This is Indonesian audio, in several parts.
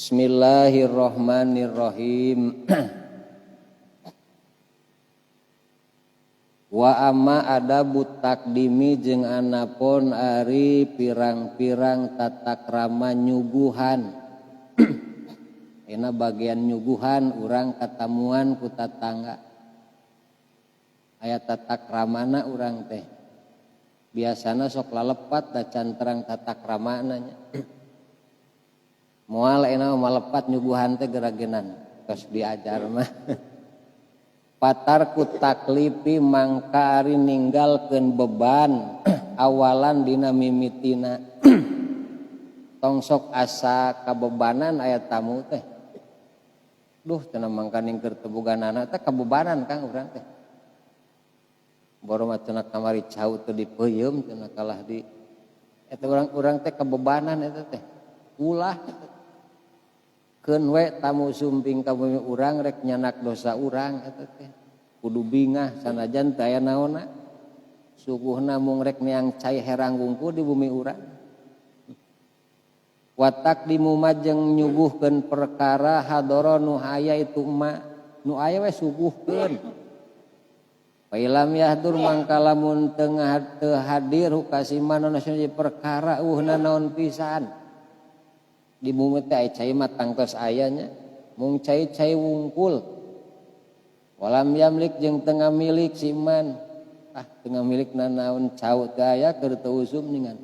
Bismillahirrahmanirrahim. Wa amma adabu takdimi jeung anapun ari pirang-pirang tata krama nyuguhan. Ena bagian nyuguhan urang katamuan ku tatangga. Aya tata kramana urang teh. Biasana sok lalepat da canterang tata kramana nya. Moal ena malepat nyuguhan teh geragenan tos diajar mah. Patar ku taklifi mangka ari ninggalkeun beban awalan dina mimitina. Tong sok asa kabebanan aya tamu teh. Duh cenah mangka ningker teu boganana teh kabebanan Kang urang teh. Boro mah cenah kamari cau teu dipeuyeum cenah kalah di eta urang teh kabebanan eta teh. Ulah keun we tamu sumping ka bumi urang rek nyanak dosa urang eta teh kudu bingah sanajan teu aya naonna suguhna mung rek neang cai herang wungkul di bumi urang. Watak dimumajeng nyuguhkeun perkara hadoro nu aya itu ma nu aya we suguhkeun. Pailam yahdur mangka lamun teu hadir hukasiman nu perkara uhna naon pisan. Di bumi teh aya cai mah tangtos ayanya mung cai-cai wungkul. Walam yamlik jeung teu ngamilik si iman. Teu ngamilik naon cau teu aya keur teu usum ningan.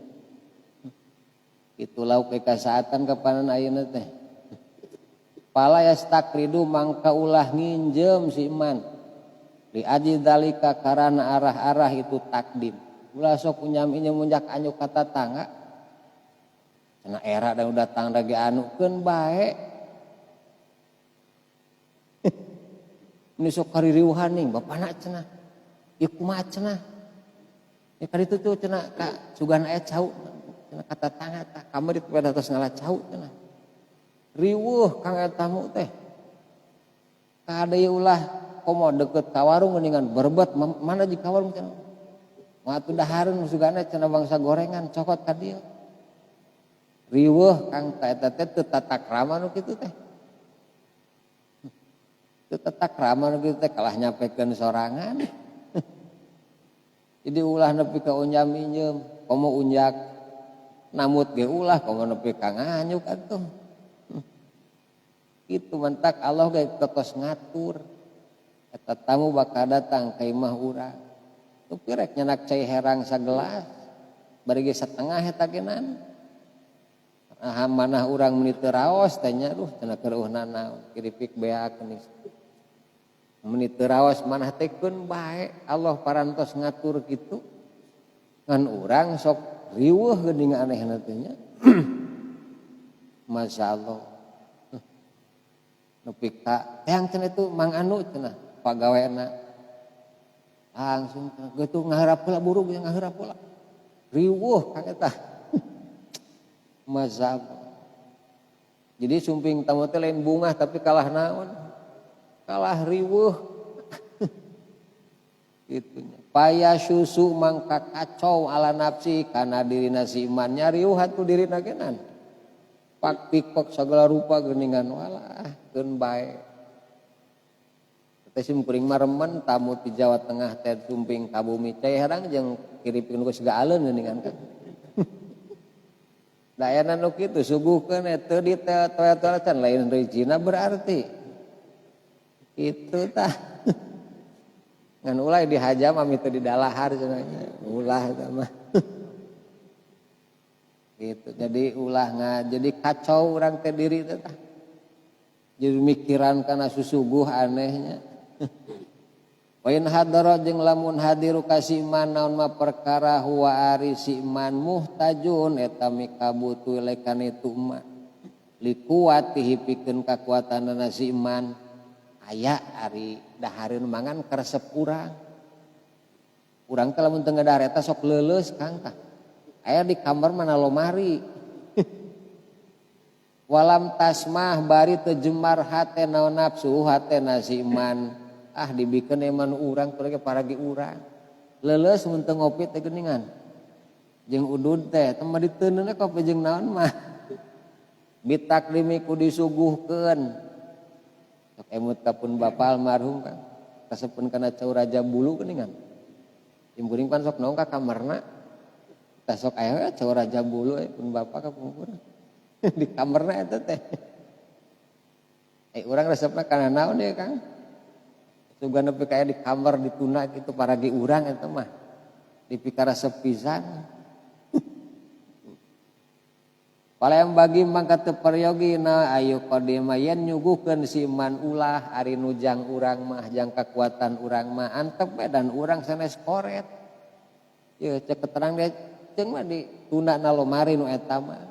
Kitu lauk kasaatan kapanan ayeuna teh. Pala yastakridu mangka ulah nginjem si iman. Li aji dalika karana arah-arah itu takdim. Ulah sok unyam-inyem munjak anyuk ka tatangga. Cenah era dan datang lagi anukeun bae. Ini sok kaririuhan ning bapana cenah. Ieu kumaha cenah? Ya kaditu tuh cenah ka sugan aya cau cenah ka tatangga tah kamari teh pada tos ngalah cau cenah. Riweuh Kang eta tamu teh. Kadeu ulah komo deukeut ka warung geuningan berbet mana di ka warung cenah. Moal atuh dahareun sugana cenah bangsa gorengan cokot ka dieu. Riweuh Kang eta teh teu tata krama nu kitu teh. Teu tata krama nu kitu teh kalah nyampekeun sorangan. Jadi ulah nepi ka unyam-inyem, komo unjak namut ge ulah komo nepi ka nganyuk atuh. Kitu mentak Allah ge ketos ngatur. Eta tamu bakal datang ka imah urang. Tupi rek nyanak cai herang sagelas, bari ge satengah eta genan. Manah urang meuni teu raos teh nya duh cenah kereuhna naon kiripik beak geus. Meuni teu raos manah teh keun bae Allah parantos ngatur kitu. Ngan urang sok riweuh geuning anehna teh nya. Masyaallah. Nepi ka teang cenah itu Mang Anu cenah pagawena. Langsung geutu ngaharap heula buru ngaharap heula. Riweuh ka eta. Mazhab. Jadi sumping tamu teh lain bunga tapi kalah naon? Kalah riweuh. Gitunya. Paya susu mangka kacau ala nafsi kana dirina si iman nya riweuh atuh dirina genan. Pak pikok sagala rupa geuningan walah keun bae. Teh simkuring maremen tamu di Jawa Tengah teh sumping ka bumi teh herang jeung kiripikeun geus gaaleun geuningan kan. Dayana nu kitu suguhkeun teu ditetoe-toe can lain rezina berarti. Itu tah. Ngan ulah dihajam ami teu didalahar cenah. Ulah eta mah. Gitu. Jadi ulah jadi kacau urang teh diri teh tah. Jadi mikiran kana susuguh anehnya. Wain hadara jeung lamun hadiru kasih iman naon mah perkara huwa ari si iman muhtajun eta mikabutu lekan itu mah likuatihi pikeun kakuatanana si iman aya ari dahareun mangan karesep urang teh lamun teu ngadahar eta sok leuleus Kang tah aya di kamar mana lomari walam tasmah bari teu jemar hate naon nafsu hatena si iman dibikeun eman urang tuluy paragi urang. Leuleus mun teu ngopi teh geuningan. Jeung udud teh teh mah diteuneuna kopi jeung naon mah. bitaklimi ku disuguhkeun sok emut kapun bapa almarhum kan kasepen kana cau raja bulu geuningan timburing pan sok naon ka kamarna tah sok aya cau raja bulu pun bapa ka pungkur di kamarna eta teh urang resepna kana naon ya Kang sugan nepi ka di kamar dituna kitu paragi urang eta mah dipikara sepisan Palayang bagi mangka teu paryogina ayu qadima yen nyuguhkeun si man ulah ari nujang urang mah jang kakuatan urang mah antep dan urang sanes koret. Ye cek keterang dia ceung mah di tuna na lomari nu eta mah.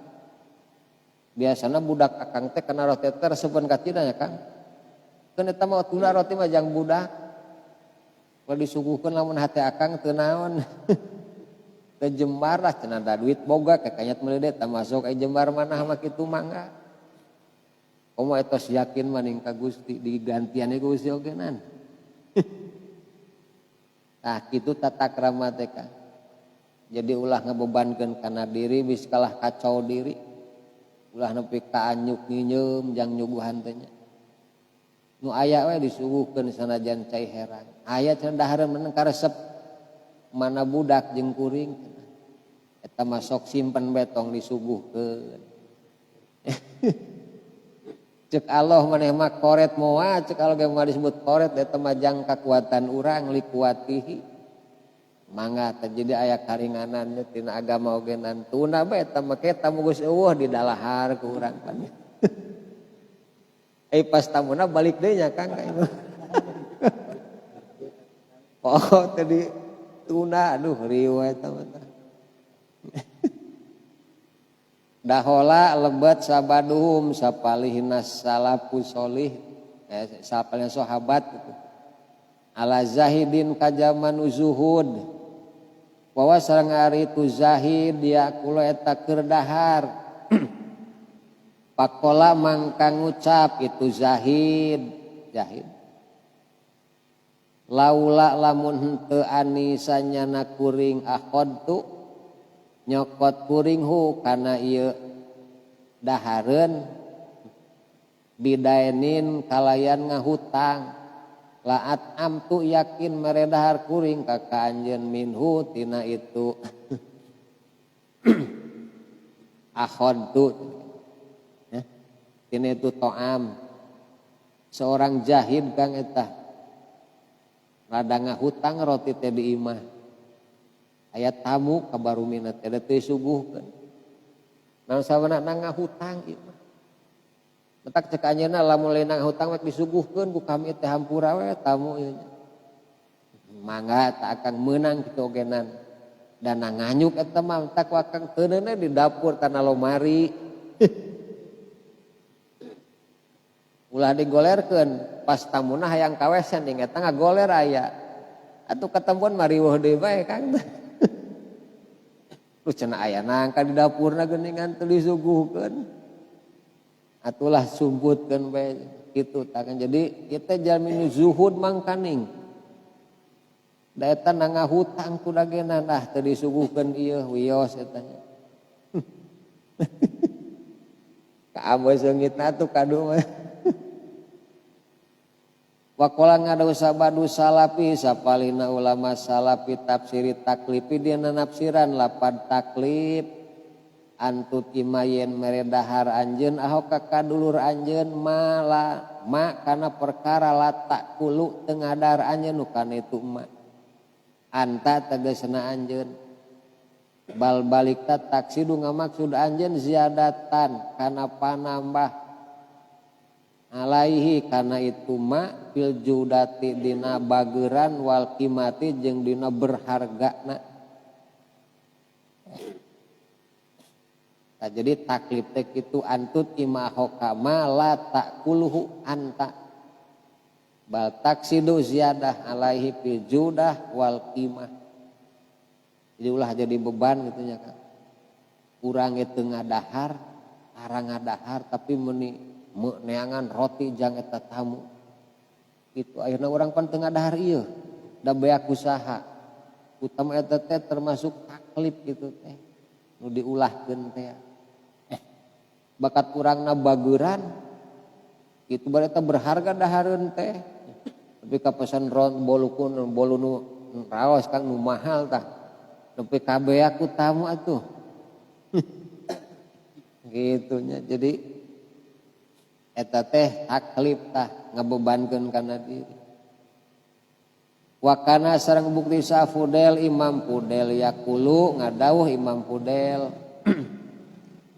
Biasana budak akang teh kana roti teh reseupeun ka cina nya Kang. Keun eta mah tuna roti mah jang budak. Kalau disuguhkeun lamun hate akang teu naon. Kejembar lah cenah da duit boga kekanyat meuleudeh tah masuk ai jembar manah mah kitu mangga. Komo etos yakin maning ka Gusti digantian ku Gusti ogenan. Tah kitu tata krama teh Kang. Jadi ulah ngabebankeun kana diri bis kalah kacau diri. Ulah nepi ka anyuk nyieum jang nyuguhan teh nya. Nu aya we disuguhkeun sanajan cai heran. Aya cenah dahareun meneng karesep mana budak jeung kuring eta masok simpen betong disuguhkeun cek Allah maneh mah koret moal cek Allah ge mah disebut koret eta mah jang kakuatan urang likuatihi mangga terjadi aya karinganannya tina agama ogenan tuna bae eta mah kita geus eueuh di dalahar ku urang pan pas tamuna balik deui nya Kang ka ieu oh tadi tuna aduh riweuh eta mah dahola lebat sabaduhum sapalihna salafus sholih sapalihna sahabat gitu ala zahidin kajaman zuhud bahwa sareng ari itu zahid dia kula eta keur dahar pakola mangka ngucap itu zahid laula lamun henteu anisanyana kuring akhadtu nyokot kuring hu kana ieu dahareun bidaenin kalayan ngahutang laat amtu yakin mere dahar kuring ka anjeun minhu tina itu akhadtu tina itu to'am seorang jahid Kang eta rada ngahutang roti teh di imah aya tamu kabarumina teh teu disuguhkeun naon sabana ngahutang ieu mah metak cek anjeunna lamun lain ngahutang mah disuguhkeun ku kami teh hampura we tamu ieu nya mangga tak akan meunang kitu ogenan dan nganyuk eta mah tak wakang teuneuna di dapur kana lomari ulah digolerkeun pas tamuna hayang kawesan ding eta ngagoler aya atuh ketemuan mariweuh deui bae Kang lu cenah aya nangka di dapurna geuningan teu disuguhkeun atulah sumputkeun bae kitu tah jadi kita jalmi zuhud mangkaning da eta ngahutang ku dagenan teu disuguhkeun ieu wios eta nya ka ambeus seungitna atuh kadu mah Wakola ngadawu sabadu salapi sapalina ulama salapi tafsiri taklipi dina nafsiran lapad taklip antut imayen meredahar anjeun ahoka kadulur anjeun mala ma kana perkara latak kulu teu ngadar anjeun nu kana itu ma anta tegasna anjeun bal balikta taksidu ngamaksud anjeun ziyadatan kana panambah alaihi kana itu ma fil judati dina bageuran wal qimati jeung dina berhargana. Nah, jadi taklif teh kitu antut ima hokama la takuluhu anta bal taksidu ziyadah alaihi fil judah wal qimah. Jadi ulah jadi beban gitu nya Kang. Urang teu ngadahar, arang ngadahar tapi meuni neangan roti jang eta tamu itu akhirnya orang pan tengah dahar ieu da beak usaha utama eta teh termasuk taklif gitu teh nu diulahkeun teh bakat urangna bageran itu berarti berharga dahareun teh tapi kapesan ron bolu nu raos kang nu mahal tah nepi kabeh aku tamu atuh gitunya. Jadi eta teh taklif tah ngabebankeun kana diri. Wakana sareng bukti Safudel Imam Fudel yakulu ngadawuh Imam Fudel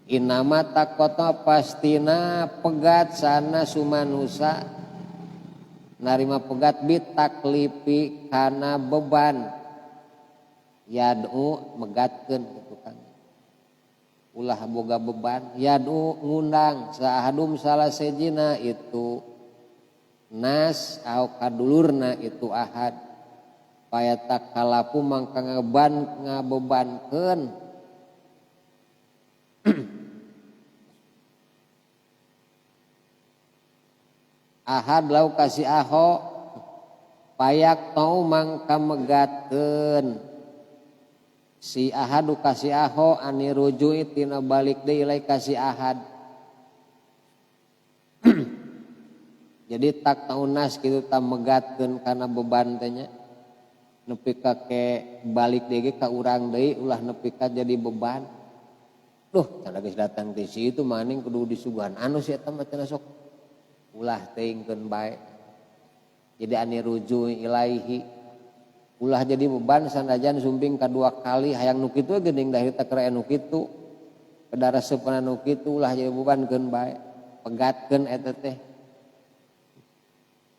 inama takoto pastina pegat sana sumanusa narima pegat bit taklifi kana beban yad'u megatkeun gitu kan ulah boga beban yad'u ngundang sahadum salah sejina itu nas au kadulurna itu ahad paya takalapu mangka ngabebankeun ahad lau kasih aho payak tau mangka megatkeun si ahadu kasih aho ani rujui tina balik deui ilai kasih ahad. Jadi tak taunas kitu ta megatkeun kana beban teh nya nepi ka ke balik deui ka urang deui ulah nepi ka jadi beban. Duh cara geus datang ti situ maning kudu disuguhan anu si eta mah cenah sok ulah teuingkeun bae. Jadi ani rujui ilaihi ulah jadi beban sanajan sumping kadua kali hayang nu kitu geuning dahir teh keur anu kitu kedareseupeun anu kitu ulah jadi bebankeun bae pegatkeun eta teh.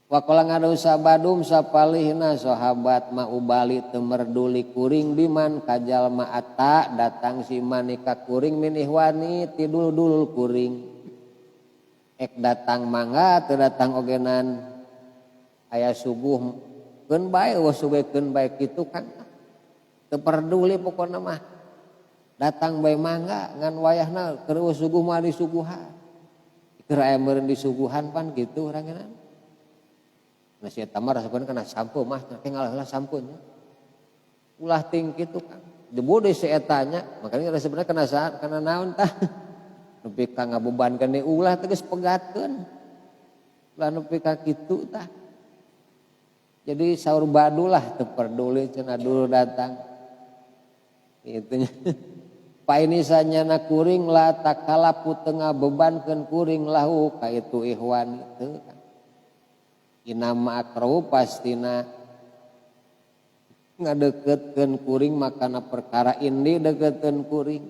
Waqala ngadawu sabadum sapalihna sahabat ma ubali teu merduli kuring biman ka jalma ata datang si manika kuring min ihwani ti dulul kuring ek datang mangga teu datang ogenan aya suguh keun bae we sugekeun bae kitu kan teu perduli pokona mah datang bae mangga ngan wayahna keur suguh mah disuguhan keur aya meureun disuguhan pan kitu urangna nah si eta mah rasakeun kana sampo mah teh ngalaheula samponya ulah ting kitu kan debu deui si eta nya makanya sebenarnya kana saat kana naon tah nepi ka ngabebankeun deui ulah teh geus pegatkeun ulah nepi ka kitu tah. Jadi saur badu lah teu perduli cenah dulu datang. Itunya. Pa ini sanyana kuring la takalapu teu ngabebankeun kuring lahu ka itu ihwan teu. Inama akrau pastina ngadeukeutkeun kuring makana perkara indi deukeutkeun kuring.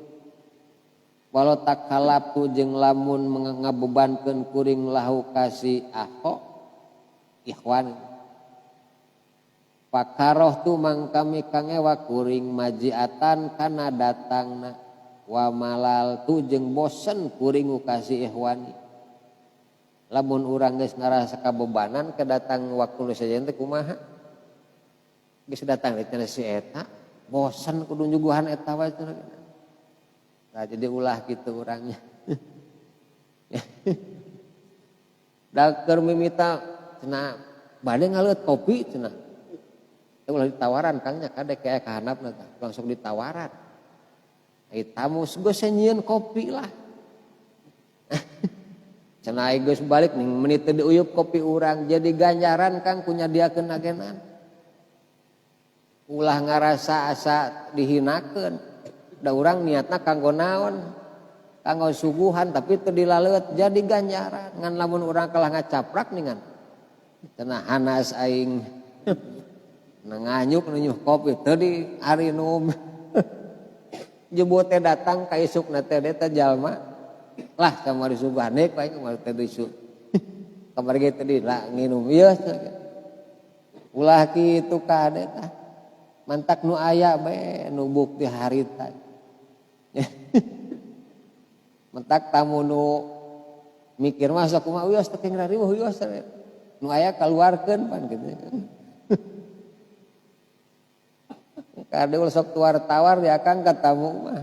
Walau takalapu jeung lamun ngabebankeun kuring lahu kasih aho ihwan pakaroh tu mangkami kangewa kuring majiatan kana datangna wa malal tu jeung bosen kuring ukasi ihwani lamun urang geus ngarasa kabebanan kedatang waktu sajen teh kumaha geus datang cenah si eta bosen kudu nyuguhan eta wae cenah nah jadi ulah kitu urangnya da keur mimita cenah bade ngaleut kopi cenah ulah ditawaran kangnya kadek kayak kahanapna langsung ditawaran. Tamu geus nyieun kopi lah. Cenah geus balik ning menit teu diuyup kopi urang jadi ganjaran kang kunyadiakeun agenan. Ulah ngarasa asa dihinakeun. Da urang niatna kanggo naon? Kanggo suguhan tapi teu dilaleut jadi ganjaran. Ngan lamun urang kalah ngacaprak ningan. Cenah hanas aing nganyuk nyuh kopi tadi hari num jebut teh datang ka isukna teh eta jalma lah kamari subanek bae kamari teh isuk kamari ge teh lah nginum ieu ulah kitu kade tah mantak nu aya bae nu bukti harita mentak tamu nu mikir masa kumaha wios teh ngariweuh wios nu aya kaluarkeun pan kitu kadul sok tuar-tawar di akang ka tamu mah.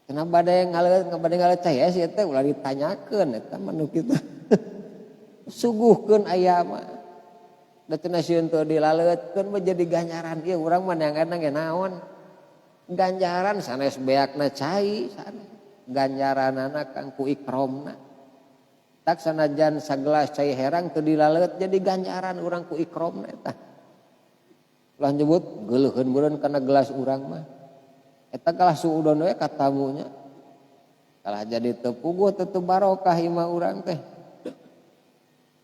Kenapa bade ngaleut caya si eta ulah ditanyakeun eta mah nu kitu. Suguhkeun aya mah. Da cenah sieun teu dilaleutkeun mah jadi ganjaran ieu urang mah neangan ge naon. Ganjaran sanes beakna cai sanes. ganjaranana kang ku ikromna. Tak sanajan sagelas cai herang teu dilaleut jadi ganjaran urang ku ikromna eta. Ulah nyebut geuleuheun meureun kana gelas urang mah. Eta kalah suudon we ka tamunya. Kalah jadi teu puguh teu barokah imah urang teh.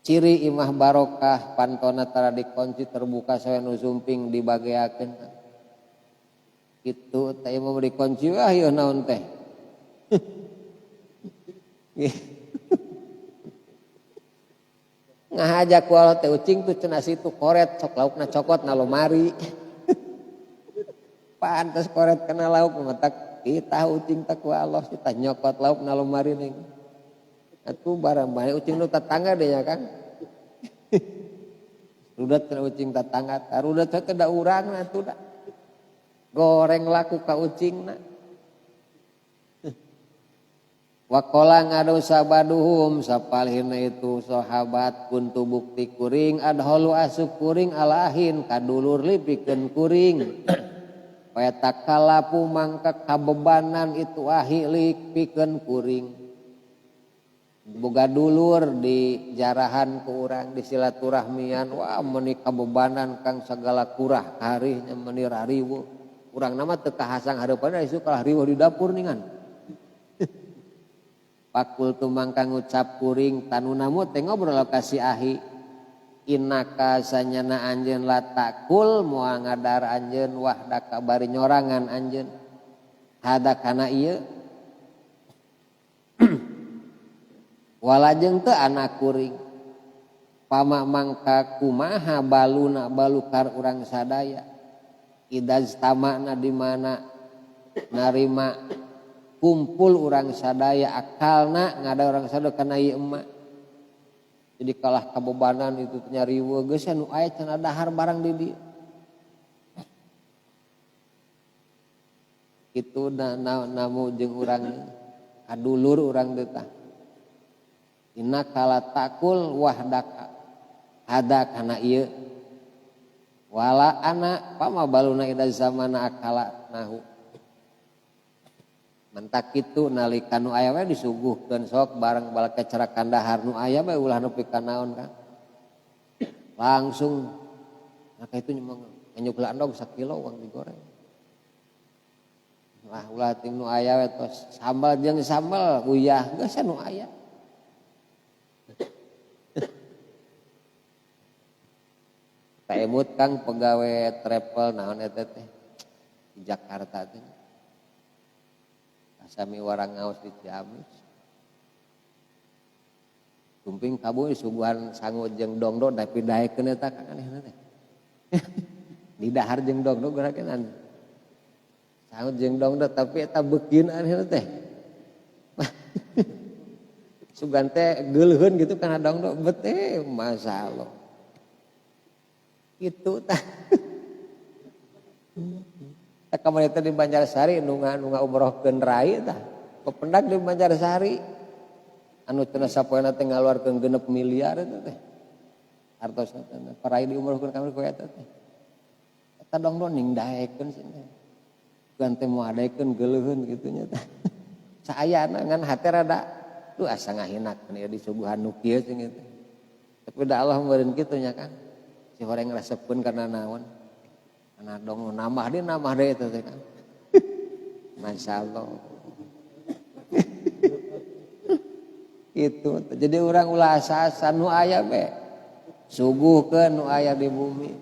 Ciri imah barokah pantona tara dikunci terbuka sawe nu sumping dibageakeun. Kitu teh imah dikunci wah ieu naon teh. Ngahajak ku Allah teh ucing tu cenah situ koret sok laukna cokot na lomari. Pantes koret kana lauk matak kita ucing tak ku Allah kita nyokot lauk na lomari ning. Atuh barang bae ucing nu tetangga deh ya kan. Rudat kana ucing tetangga, rudat teh da urangna atuh da. Goreng laku ka ucingna. Wakola ngadu sabaduhum sapalihna itu sahabat kuntu bukti kuring adholu asup kuring alahin kadulur lipikeun kuring. Paya takalapu mangka kabebanan itu ahilik pikeun kuring. Boga dulur di jarahan ku urang di silaturahmian wah meuni kabebanan kang sagala kurah harihnya meuni rariweuh. Urang nama teu kahasang hareupan isu kalah riweuh di dapur ningan. Pakul tu mangka ngucap kuring tanu namu teh ngobrol ka si ahi. Innaka sanyana anjeun latakul moal ngadar anjeun wahdaka bari nyorangan anjeun. Hada kana ieu. Walajeng teu anak kuring. Pama mangka kumaha baluna balukar urang sadaya. Idaz tamana di mana narima kumpul urang sadaya akalna ngada urang sadaya kana ieu emak. Jadi kalah kabebanan itu nyariweuh geus anu aya cenah dahar barang di dieu. Kitu namu jeung urang kadulur urang teh tah. Innaka latakul wahdaka hada kana ieu. Wala ana pamabaluna ida zamana akala nahu. Mentak kitu nalika nu aya we disuguhkeun sok barang balake cerakan dahar nu aya we ulah nepi ka naon kan. Langsung maka itu nyukla andog sakilo uang digoreng. Lah ulah ting nu aya we tos sambal jeung sambal uyah geus nu aya. Kaemut kang pegawe travel naon eta teh di Jakarta teh. Sami warang ngaos di Ciamis. Tumping kabu suguhan sangu jeung dongdo da pidahekeun eta ka anehna teh. Di dahar jeung dongdo gerakeun sangu jeung dongdo tapi eta beukeun anehna teh. Sugan teh geuleuheun gitu kana dongdo bete masalah. Itu tah. Tak kemarin itu di Banjarsari nunga umrohkeun rai tah. Pependak di Banjarsari anu cenah sapoena teh ngaluarkeun 6 miliar eta teh. Artosna teh parai di umrohkeun kamari ku eta teh. Eta dongdo ning daekeun cenah. Bukan teh moal daekeun geuleuheun kitu nya tah. Saayana ngan hate rada duh asa ngahinakeun ieu disuguhan nu kieu cenah teh. Tapi da Allah meureun kitu nya kan. Si horeng resepkeun karena naon? Karena dong nambah deh itu kan. Masyaallah. Itu. Jadi orang ulah asa nu aya be. Suguhkeun nu aya di bumi.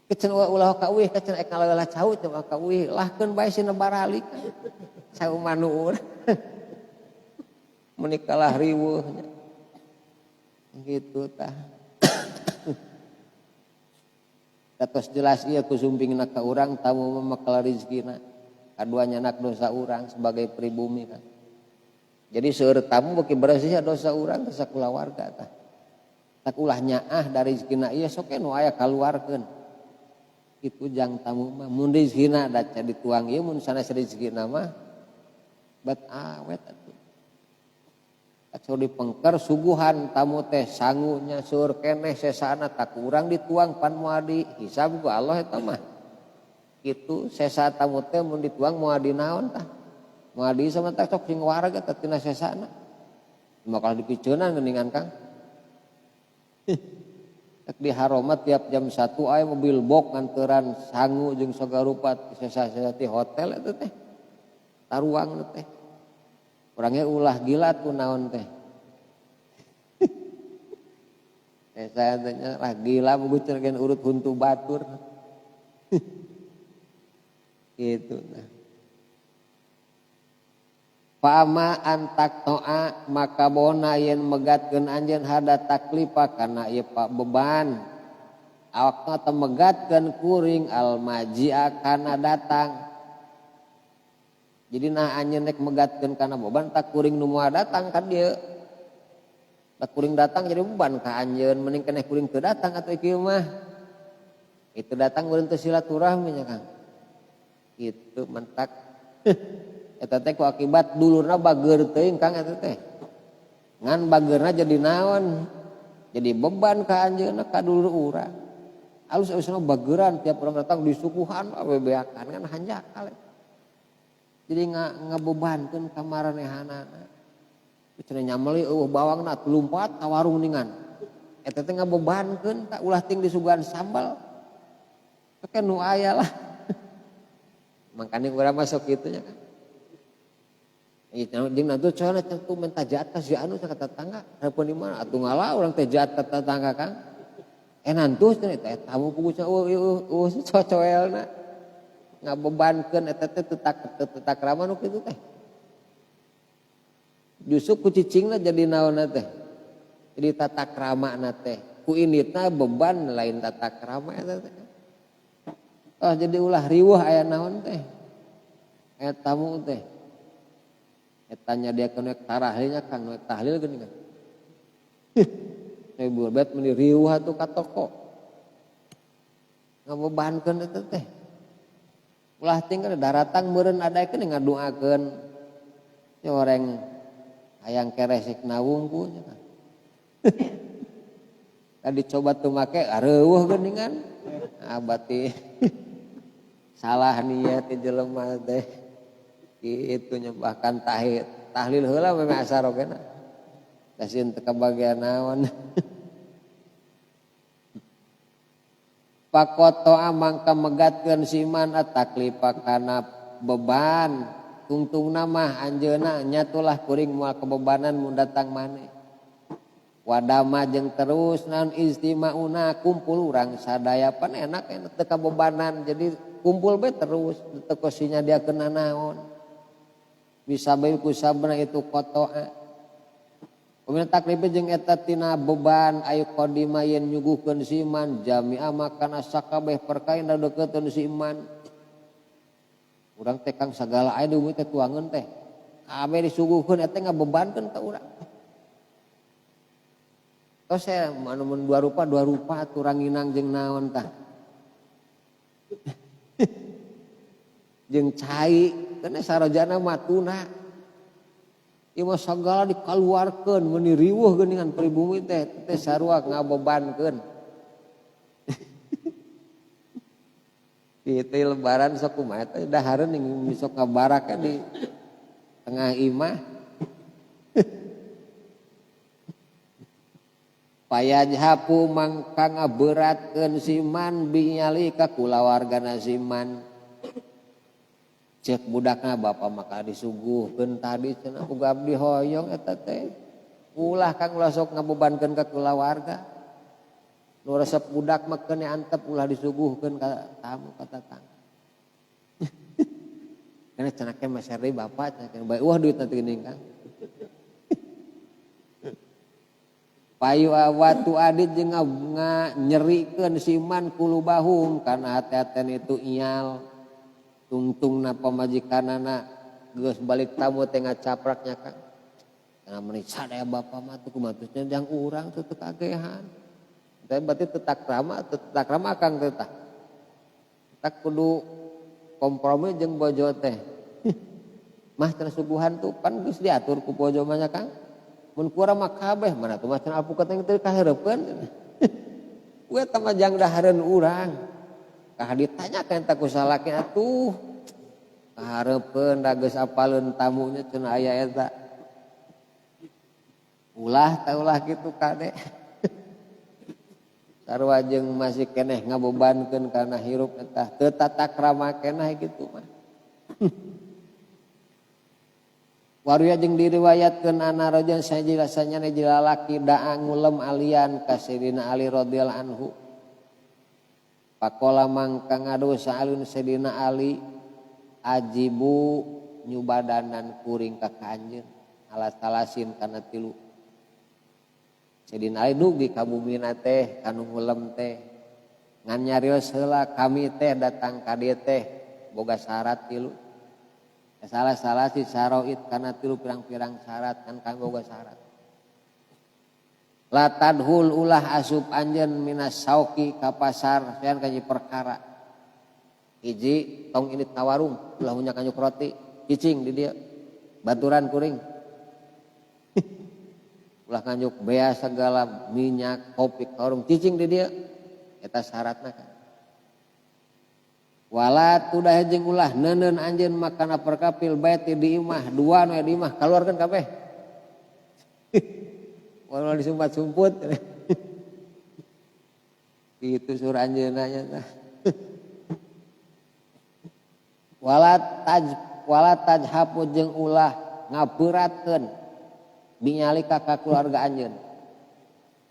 Kecen ulah ka uih kecen ek ngalalah cau teh ka uih lahkeun bae sina baralik. Cau manu urang. Mun kalah riweuhnya. Gitu tah. Katos jelas ieu ku sumpingna ka urang tamu memakal rezekina. Kaduanya anak dosa urang sebagai pribumi kan. Jadi seueur tamu beuki beresih dosa urang teh sakulawarga tah. Tak ulah nyaah dari rezekina ieu sok nu aya kaluarkeun. Kitu jang tamu mah mun rezekina da dituang ieu mun sanes rezekina mah bet awet atuh. Atau dipengker suguhan tamu teh sangunya seueur keneh sesana tak urang dituang pan moal dihisab ku Allah eta mah. Itu sesa tamu teh mun dituang moal dinaon tah. Moal di sama tak sok sing warga teh tina sesana. Bakal dipiceunan geuningan Kang. Tak diharomat tiap jam 1 aya mobil box nganteran sangu jeung sagarupa sesa-sesa ti hotel eta teh. Taruang teh. Orangnya ulah gila tuh naon teh. Saya tanya lah gila mengucurkan urut huntu batur. Gitu nah. Fama antak to'a maka bona yen megatkeun anjeun hada taklifa kana ieu beban. Awakna teh megatkeun kuring al majia kana datang. Jadi nah anjeun rek megatkeun kana beban tak kuring nu moal datang ka dieu. Tak kuring datang jadi beban ka anjeun mending keneh kuring teu datang atuh kieu mah. Itu datang urang teu silaturahmi nya Kang. Itu mentak. Eta teh ku akibat dulurna bageur teuing Kang eta teh. Ngan bageurna jadi naon? Jadi beban ka anjeunna ka dulur urang. Alus-alusna bageuran tiap urang datang disuguhan bebeakan kan hanjakal. Jadi ngabebankeun ka maranehanana. Cenah nyameli bawangna lumpat ka warung ningan. Eta teh ngabebankeun tak ulah ting disuguhan sambal. Pake nu aya lah. Makanya urang masuk kitu nya kan. Jeung nantu coana cenah minta jaat ka si anu ka tetangga. Hareupun di mana atuh ngalah urang teh jaat ka tetangga Kang. Nantus cenah teh tamu pugusna cocoelna. Ngabebankeun eta teh tetak rama nu kitu teh. Justru ku cicingna jadi naonna teh. Jadi tata kramana teh. Ku inditna beban lain tata krama eta teh. Oh jadi ulah riweuh aya naon teh. Aya tamu teh. Eta nyadiakeun rek tarahlilnya Kang, rek tahlil geuning. Ibu bet meni riweuh atuh ka toko. Ngabebankeun eta teh. Ulah tinggal daratang meureun adaekeun ngadoakeun. Oreng hayang keresek nawungku nya kan. Tadi coba tuh make areueuh geuningan. Abati salah niat ti jelema teh. Kitu nya bahkan tahlil heula meme asar ogena. Tasieun teu kabagian naon. Pakoto amangka megatkeun siman ataklifa kana beban tungtungna mah anjeunna nyatulah kuring moal kebebanan mun datang maneh. Wadama jeung terus naon istimauna kumpul urang sadaya pan enak teu kabebanan jadi kumpul bae terus teu kosinya dia kena naon. Bisa bae ku sabna itu kotoa. Kemudian taklife jeung eta tina beban ayu qadima yen nyuguhkeun si iman jami'a makana sakabeh perkara dadeukeutun si iman. Urang teh Kang sagala aya deui teh tuangeun teh. Kabeh disuguhkeun eta ngabebankeun ka urang. Tos saya anu mun dua rupa turang nginang jeung naon tah. Jeung cai kana sarojana matuna. Ieu mah sagala dikaluarkeun meuni riweuh geuningan pribumi teh sarua ngabebankeun. Di lebaran sok kumaha teh dahareun ning sok ngabaraka di tengah imah. Payajhapu mangka ngaberatkeun siman binyali ka kulawargana siman. Cek budakna bapa maka disuguhkeun tadi cenah uga abdi hoyong eta teh. Ulah Kang ulah sok ngabebankeun ka kulawarga. Nu resep budak mah keun antep ulah disuguhkeun ka tamu ka tatang. Kana cenah ke masari bapa cenah ke bae wah duit teh geuning Kang. Payu awatu adit jeung nyerikeun siman kulubahum kana hati-hatian itu ial. Tungtungna pamajikanana geus balik tamu teh ngacapraknya Kang. Kana meuni sadaya bapa mah teu kumaha tusnya jang urang teu kagehan. Teh berarti teu takrama Kang teh tah. Tak kudu kompromi jeung bojo teh. Mah cenah suguhan tuh pan geus diatur ku bojo mah nya Kang. Mun kurang mah kabeh mana tuh mah cenah alpukat teh teu kahareupeun. We teh mah jang dahareun urang. kah ditanyakan tak kusalaki atuh hareupeun da geus apaleun tamunya cenah aya eta ulah kitu kade sarua jeung masih keneh ngabebankeun kana hirup eta teu tata krama keneh kitu mah waruya jeung diriwayatkeun anna rajulan sajila sanyana lalaki da'a ngulem alian ka Sayyidina Ali radhiyallahu anhu pakola mangka ngadu sa'alun Sayyidina Ali ajibu nyubadanan kuring ka kanjeun alas talasin kana tilu Sayyidina Ali dugi ka bumina teh kanu ngulem teh ngan nyarios heula kami teh datang ka dieu teh boga syarat tilu salah si saroid karena tilu pirang-pirang syarat kan kanggo boga syarat la tadhul ulah asup anjeun minas sauki ka pasar saean kaji perkara hiji tong ini tawarung ulah nya kanyuk roti cicing di dieu baturan kuring ulah kanyuk bea segala minyak kopi kawarung cicing di dieu eta syaratna kan wala tudah jeung ulah neuneun anjeun makana perkapil baiti di imah dua nu di imah kaluarkeun kabeh wala disumpat-sumput kitu sur anjeunna nya tah wala tajhapu jeung ulah ngabeuratkeun binyalika ka keluarga anjeun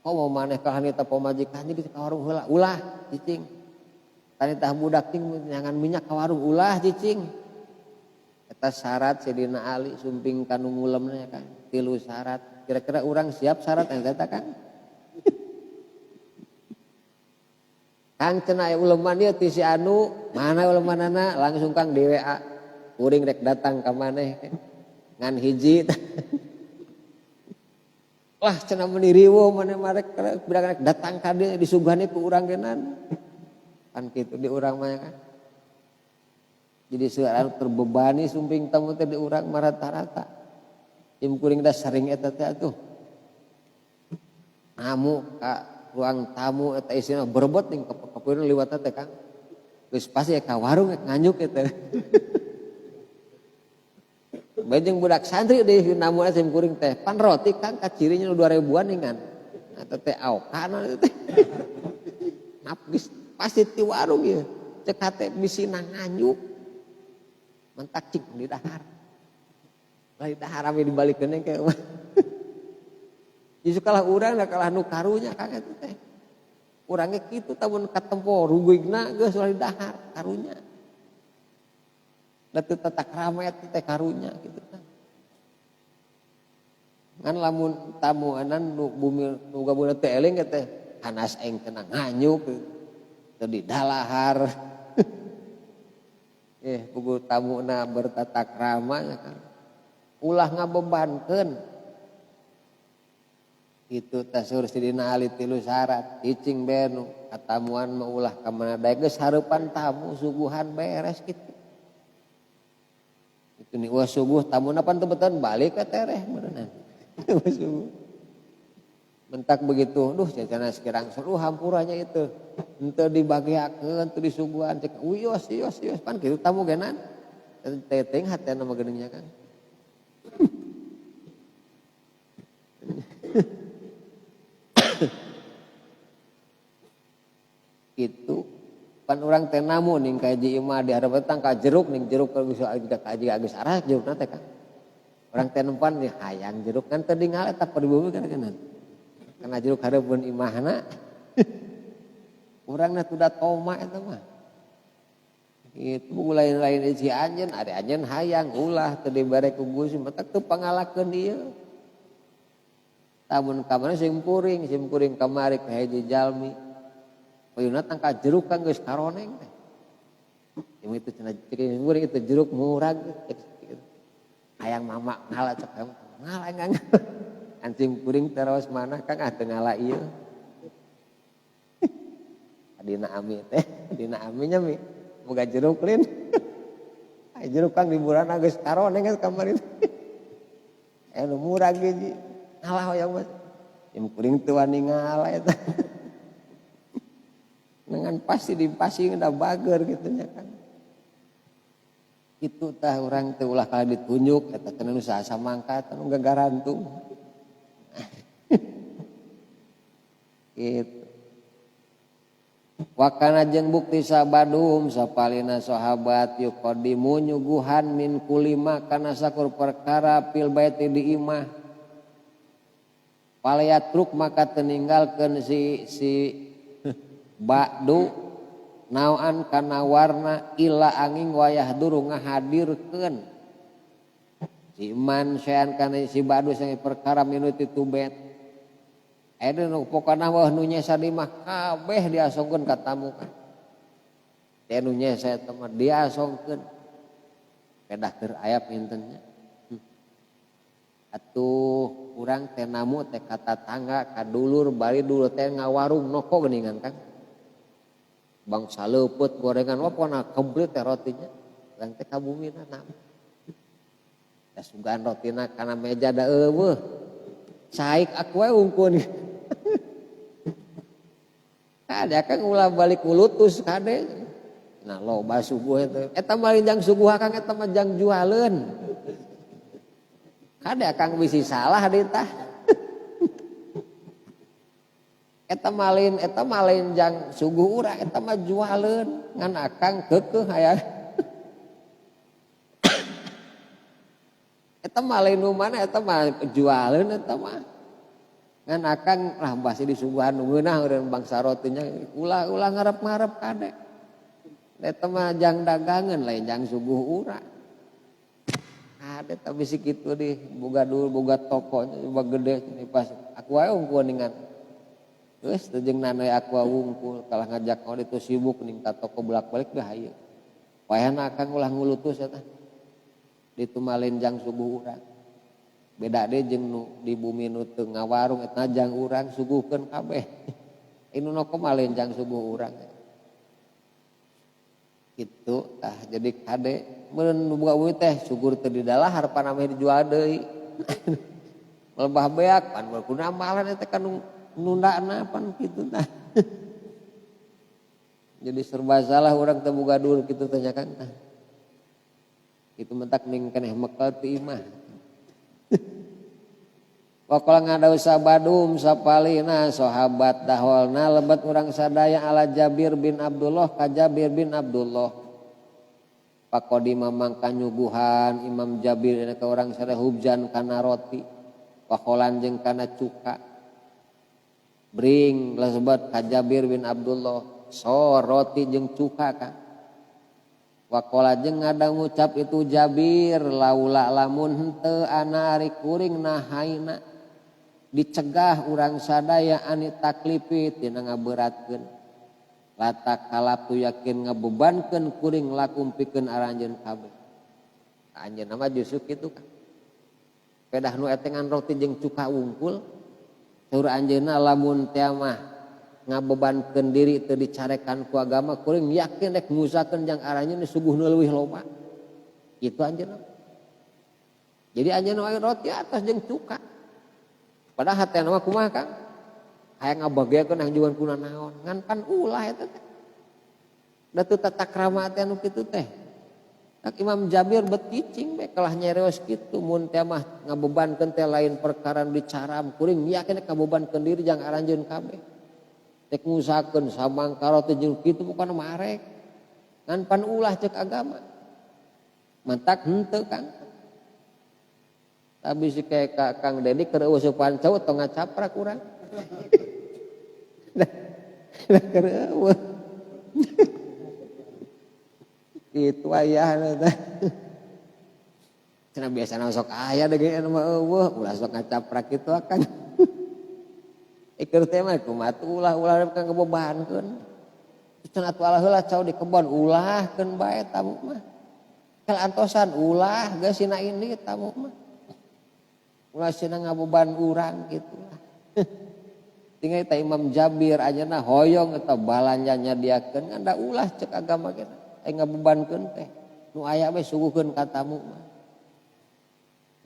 komo maneh ka hanita pamajikan jadi ka warung heula ulah cicing tadi tah budak cing nyangan minyak ka warung ulah cicing eta syarat Sayyidina Ali sumping kanu ngulemna kan tilu syarat kira-kira urang siap syarat eta kan Kang cenah aya uleman ieu ti si anu mana ulemanana langsung Kang di WA kuring rek datang ka maneh ngan hiji lah cenah meuni riweuh maneh marek budak datang ka dieu disugani ku urang genan kan gitu di urang mah kan jadi seorang terbebani sumping tamu teh di urang mah rata-rata im kuring da sering eta teh atuh tamu ka ruang tamu eta isina berebut ning kapueun liwat teh Kang geus pasti ka warung nganyuk eta bajeng budak santri deui namu sim kuring teh pan roti Kang kacirinya 2000-an ningan eta teh aokana teh napis pasti ti warung ya cek hate bisina nganyuk mentak cing di dahar lain dahar ame dibalikeun ke justru kalah urang da kalah nu karunya Kang eta teh urang ge kitu tamun katempo rugigna geus lain dahar karunya da teu tata krama teh karunya kitu kan ngan lamun tamu anan nu bumi nu gabuna teh eling teh panas aing kena nganyuk di dalahar pugu tamuna bertata krama ya kan ulah ngabebankeun itu tasur Sayyidina Ali tilu syarat cicing benu katamuan mah ulah ka mana dae geus hareupan tamu suguhan beres kitu itu ni wah subuh tamuna pan teu beuteun balik ka tereh beuneunan subuh mentak begitu duh cacana sekirang seru hampurannya itu henteu dibagiakeun teu disuguhan cek uyos pan kitu tamu genan teteng hatena mah geuning Kang gitu pan urang teh namu ning kaji imah di hareup tang ka jeruk ning jeruk bisa kaji geus arah jerukna teh Kang urang teh nempan nih hayang jeruk kan teu dingal eta peribumi kan genan karena jeruk hareupeun imahna urangna tuda toma eta mah itu lain-lain isi anjeun ari anjeun hayang ulah teu dibere ku Gusti mah teu pangalakeun dieu tamun kamana sim kuring kamari ka hiji jalmi payuna tangka jeruk kan geus karoneng teh itu cenah ceukeun kuring itu jeruk murag hayang mama ngala cek ngala enggak anjing kuring terus mana Kang teu ngala ieu dina ami teh dina aminya mi boga jeruk lin jeruk Kang liburan geus karoneng geus kamari nu murah ge ngalah hoyong mas im kuring teu wani ngala eta dengan pasti dipasing udah bager gitu nya kan. Itu tah orang teh ulah kala ditunjuk eta teh nu saha mangkat anu gagarantung. Gitu. Wakana jeung bukti sabadum sapalina sahabat yuqaddimu nyuguhan min kulima kana sakur perkara fil baiti di imah. Palayatruk maka teninggalkeun si ba'du naoan kana warna ila angin wayah duru ngahadirkeun si man saean kana si ba'du sange perkara minut itu bet. Ede nu pokona wah nu nyesa di mah kabeh diasongkeun ka tamu kan. Teh nu nyesa eta mah diasongkeun. Kedah keur aya pintennya. Atuh urang teh namu teh ka tatangga ka dulur bari dulur teh ngawarung noko geuningan kan. Bangsa leupeut gorengan wah pokona komplit teh rotinya. Urang teh ka bumina namu. Da sugan rotina kana meja da eueuh. Caik aku we ungkun. Ada kan ulah balik mulutus kade. Nah loba suguh eta mah jang suguh akang eta mah jang jualeun. Kade akang bisi salah deui tah. Eta malin jang suguh urang eta mah jualeun ngan akang keukeuh aya. Eta malin nu mana eta mah jualeun eta mah. Ngan akang lah basi disuguhan nu geunah urang bangsa rotinya ulah ngarep-ngarep kade. Eta mah jang dagangan lain jang suguh urang. Kade tah bisi kitu di boga dul boga toko coba gede ini pas aku wae ungkul ningan. Geus teu jeung nanoy aku wungkul kalah ngajak kau ditu sibuk ning ka toko bolak-balik dah hayu. Wayahna akang ulah ngulutus eta. Ditu malin jang suguh urang. Beda deh jeung nu di bumi nu teu ngawarung eta jang urang suguhkeun kabeh. Inu noko malin jang suguh urang. Kitu tah jadi kade mun boga bumi teh syukur teu didalahar panameh dijual deui. Lebah beak pan berguna amalan eta kan nundana pan kitu tah. Jadi serba salah urang teh boga dulur kitu teh nya kan. Kitu mentak ning keneh mekel ti imah. Wakala ngadaw sabadum sapalina sahabat dahwalna lebet urang sadaya ala Jabir bin Abdullah ka Jabir bin Abdullah. Pakodima mangka nyuguhan Imam Jabir ka urang sadaya hubjan kana roti. Wakolan jeung kana cuka. Bring lesebet ka Jabir bin Abdullah so roti jeung cuka kan. Wakola jeung ngadang ngucap itu Jabir laula lamun henteu ana ari kuring nahaina dicegah urang sadaya ani taklifi tina ngaberatkeun latak kalap tu yakin ngabebankeun kuring lakum pikeun aranjeun kabeh anjeunna mah justru kitu kan pedah nu etengan roti jeung cuka wungkul saur anjeunna lamun teh mah ngabebankeun diri teu dicarekan ku agama kuring yakin rek ngusakeun jang aranjeun suguhna leuwih loba kitu anjeunna jadi anjeunna wae roti atas jeung cuka. Padahal hati nama kumaha Kang? Hayang ngabageakeun yang juan kuna naon. Ngan pan ulah eta teh. Da teu tata krama teh anu kitu teh. Tak Imam Jabir beticing be kalah nyereos kitu mun teh mah ngabebankeun teh lain perkara dicaram kuring yakin kabebankeun diri jang aranjeun kabeh. Tek ngusahakeun samangkara teh jeung kitu bukan marek. Ngan pan ulah ceuk agama. Mantak henteu Kang. Tapi si kayak Kang Dedi keur eueuh supan cau tong ngacaprak urang. Dah keur eueuh. Kitu ayahna teh. Cenah biasana sok aya deui anu mah eueuh, ulah sok ngacaprak kitu akan. Ikeur teh mah kumaha ulah Kang kebebankeun. Cenah atuh Allah heula cau di kebon ulahkeun bae tamu mah. Kal antosan ulah geus sina ini tamu mah. Ulah cenah ngabeban urang gitu lah. Tinggal eta Imam Jabir anjeunna hoyong eta balanja nyadiakeun nganda ulah cek agama kita. Ngabebankeun teh. Nu aya we suguhkeun ka tamu mah.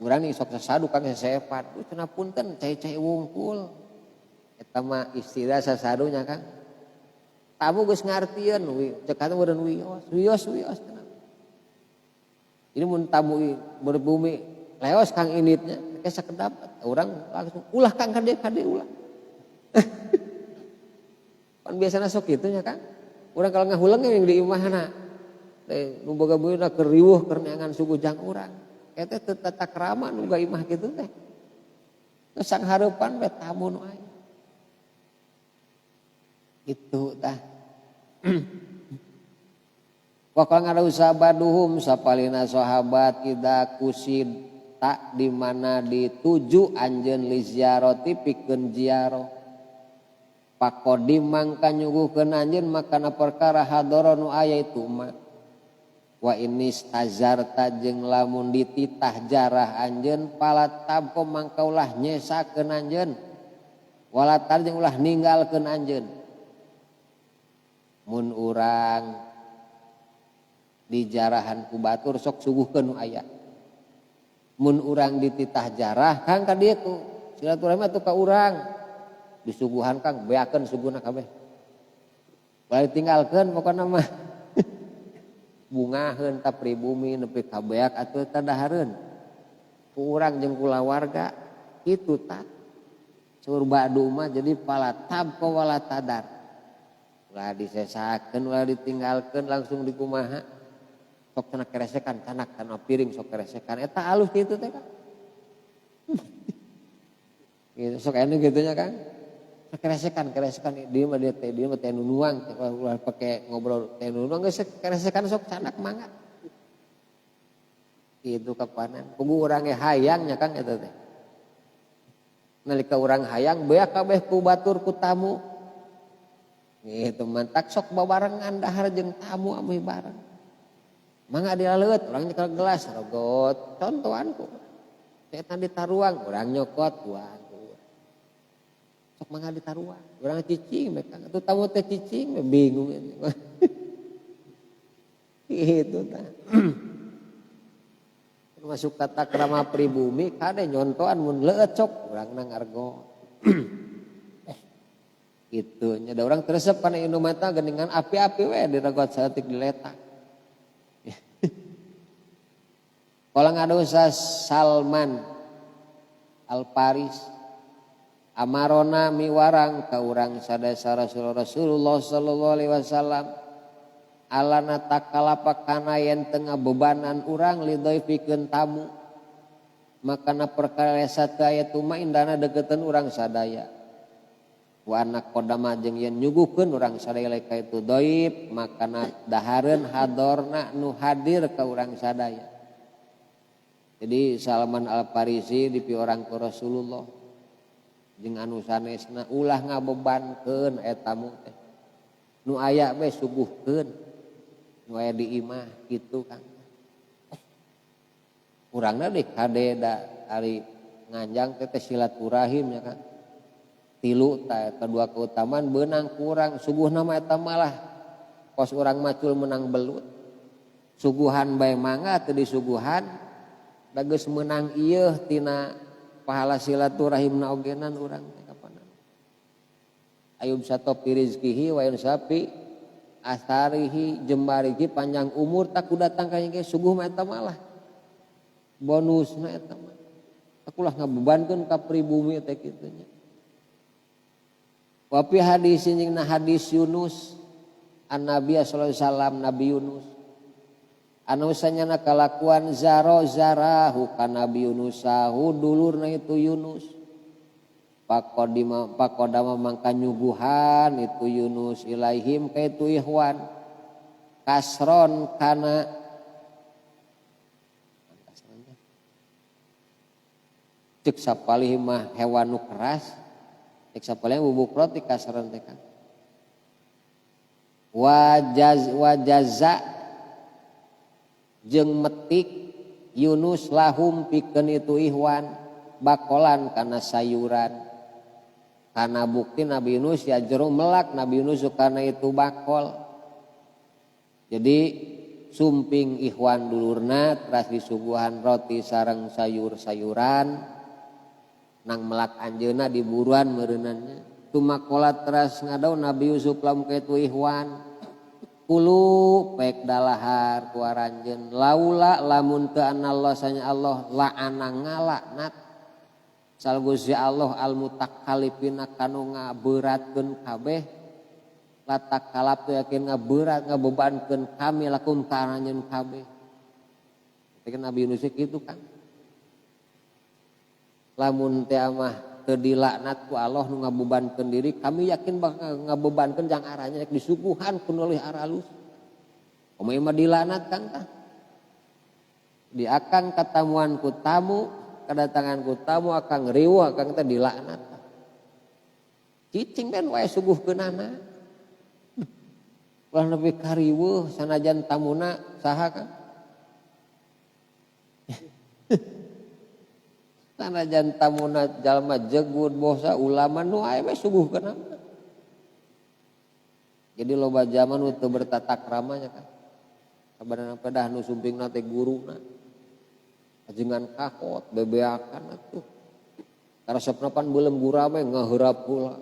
Urang nih sok sasadu Kang sesepat. Cenah punten cai-cai wungkul. Eta mah istilah sasadunya Kang. tamu geus ngartieun cek atuh meureun wios. Ini mun tamu berbumi leos Kang Initnya kesa kedapat orang langsung ulah Kang kade ulah. Kan biasana sok kitu nya Kang. Urang kalau ngahulang yang di imahna. Nu boga beuna keur riweuh keur neangan sugujang urang. Eta teu tata krama nu ga imah kitu teh. Terus sang hareupan we tamu nu aya. Itu tah. Wa qala ngada usabaduhum sapalina sahabat ida kusid tak di mana dituju anjeun li ziarati pikeun ziarah. Pakodim mangka nyuguhkeun anjeun makana perkara hadara nu aya itu mah. Wa ini stazarta jeung lamun dititah jarah anjeun palatab ko mangka ulah nyesakeun anjeun walatar jeung ulah ninggalkeun anjeun. Mun urang di jarahan ku batur sok suguhkeun nu aya. Mun urang dititah jarah Kang ka dieu ku silaturahmi atuh ka urang disuguhan Kang beakeun suguna kabeh. Balik tinggalkeun pokona mah bungaheun ta pribumi nepi ka beak atuh tadahareun ku urang jeung kulawarga kitu tah. Sur badu mah jadi palatab ka wala tadar. Ulah disesakeun ulah ditinggalkeun langsung dikumaha. Sok cenah keresekan canak kana piring sok keresekan eta alus kitu teh Kang. Gitu sok anu kitu nya Kang. Keresekan dia mah teh nunuang ulah pake ngobrol teh nunuang geus keresekan sok canak mangga. Kitu kapanan. Kudu urang ge hayang nya Kang eta teh. Nalika urang hayang beak kabeh ku batur ku tamu. Gitu mantak sok babarengan dahar jeung tamu ame bareng. Mangga dilaleut urang nyekel gelas rogot contohanku. Eta ditaruang urang nyokot wah. Sok mangga ditaruang urang cicing mereka atuh tamu teh cicing bingung itu tah. Masuk tata krama pribumi kade nyontoan mun leuet sok urang nang argo. Kitu nya da urang tresep kana indung mata geuningan api-api we diragot saeutik diletak. Kala ngadosa Salman Al-Faris amarona miwarang ka urang sadasa Rasulullah sallallahu alaihi wasallam alana takalapa kana yen teu ngabebanan urang lidhaifikeun tamu makana perkara sateu aya tuma indana degeteun urang sadaya wa anak kodama jeung yen nyuguhkeun urang sadaya ka itu dhaif makana dahareun hadorna nu hadir ka urang sadaya. Jadi Salman Al-Farisi dipi orang ke Rasulullah jeung anu sanesna ulah ngabebankeun eta tamu teh. Nu aya we suguhkeun. Nu aya di imah kitu Kang. Urangna deuk kade da ari nganjang teh silaturahim ya Kang. Tilu ta kedua keutamaan beunang kurang suguhna mah eta malah pos urang macul menang belut. Suguhan bae mangga teu disuguhan da geus meunang ieu tina pahala silaturahimna ogenan urang teh kapanan. Ayub satopi rizkihi wa yansapi asarihi jembarihi panjang umur tak kudatang ka ge suguh mah eta malah bonusna eta mah. Akulah ngabebankeun ka pribumi teh kitu nya. Wa fi hadis jeung hadis Yunus an Nabi sallallahu alaihi wasallam Nabi Yunus anu sanyana kalakuan zarahu ka Nabi Yunus sahu dulurna itu Yunus pakodama mangka nyuguhan itu Yunus ilaihim ka itu ihwan kasron kana cek sapalih mah hewan nu keras cek sapalih bubuk roti kasron teh kan wajaza jeung metik Yunus lahum pikeun itu ihwan bakolan kana sayuran kana bukti Nabi Yunus ya jero melak Nabi Yunus kana itu bakol. Jadi sumping ihwan dulurna teras disuguhan roti sareng sayur-sayuran nang melak anjeunna diburuan meureunannya tumakola teras ngadaw Nabi Yusuf lamun kaitu ihwan kulu pek dalahar ku aranjeun laula lamun teu anallah sanya Allah la'ana ngalaknat sal Gusti Allah al mutakalifina kanu ngaberatkeun kabeh latak kalap teu yakin ngaberat ngabebankeun kami lakum ka aranjeun kabeh. Tapi Nabi Yunus kitu kan lamun teh mah teu dilaknat ku Allah nu ngabebankeun diri kami yakin bakal ngabebankeun jang aranya rek disuguhan ku leuwih aralus. Komo mah dilaknat kan tah. Di akang katamuan ku tamu, kedatangan ku tamu akang riweuh akang teh dilaknat. Cicing kan wae suguhkeunana. Ulah nepi ka riweuh sanajan tamuna saha kan? Sanajan tamuna jalma jegur bosa ulama nu aya we suguhkeun. Jadi loba zaman nu teu bertatak ramanya kan. Sabarana pedah nu sumpingna teh guruna. Ajengan kakot bebeakan atuh. Karesepna pan beuleum gura we ngaheurap pula.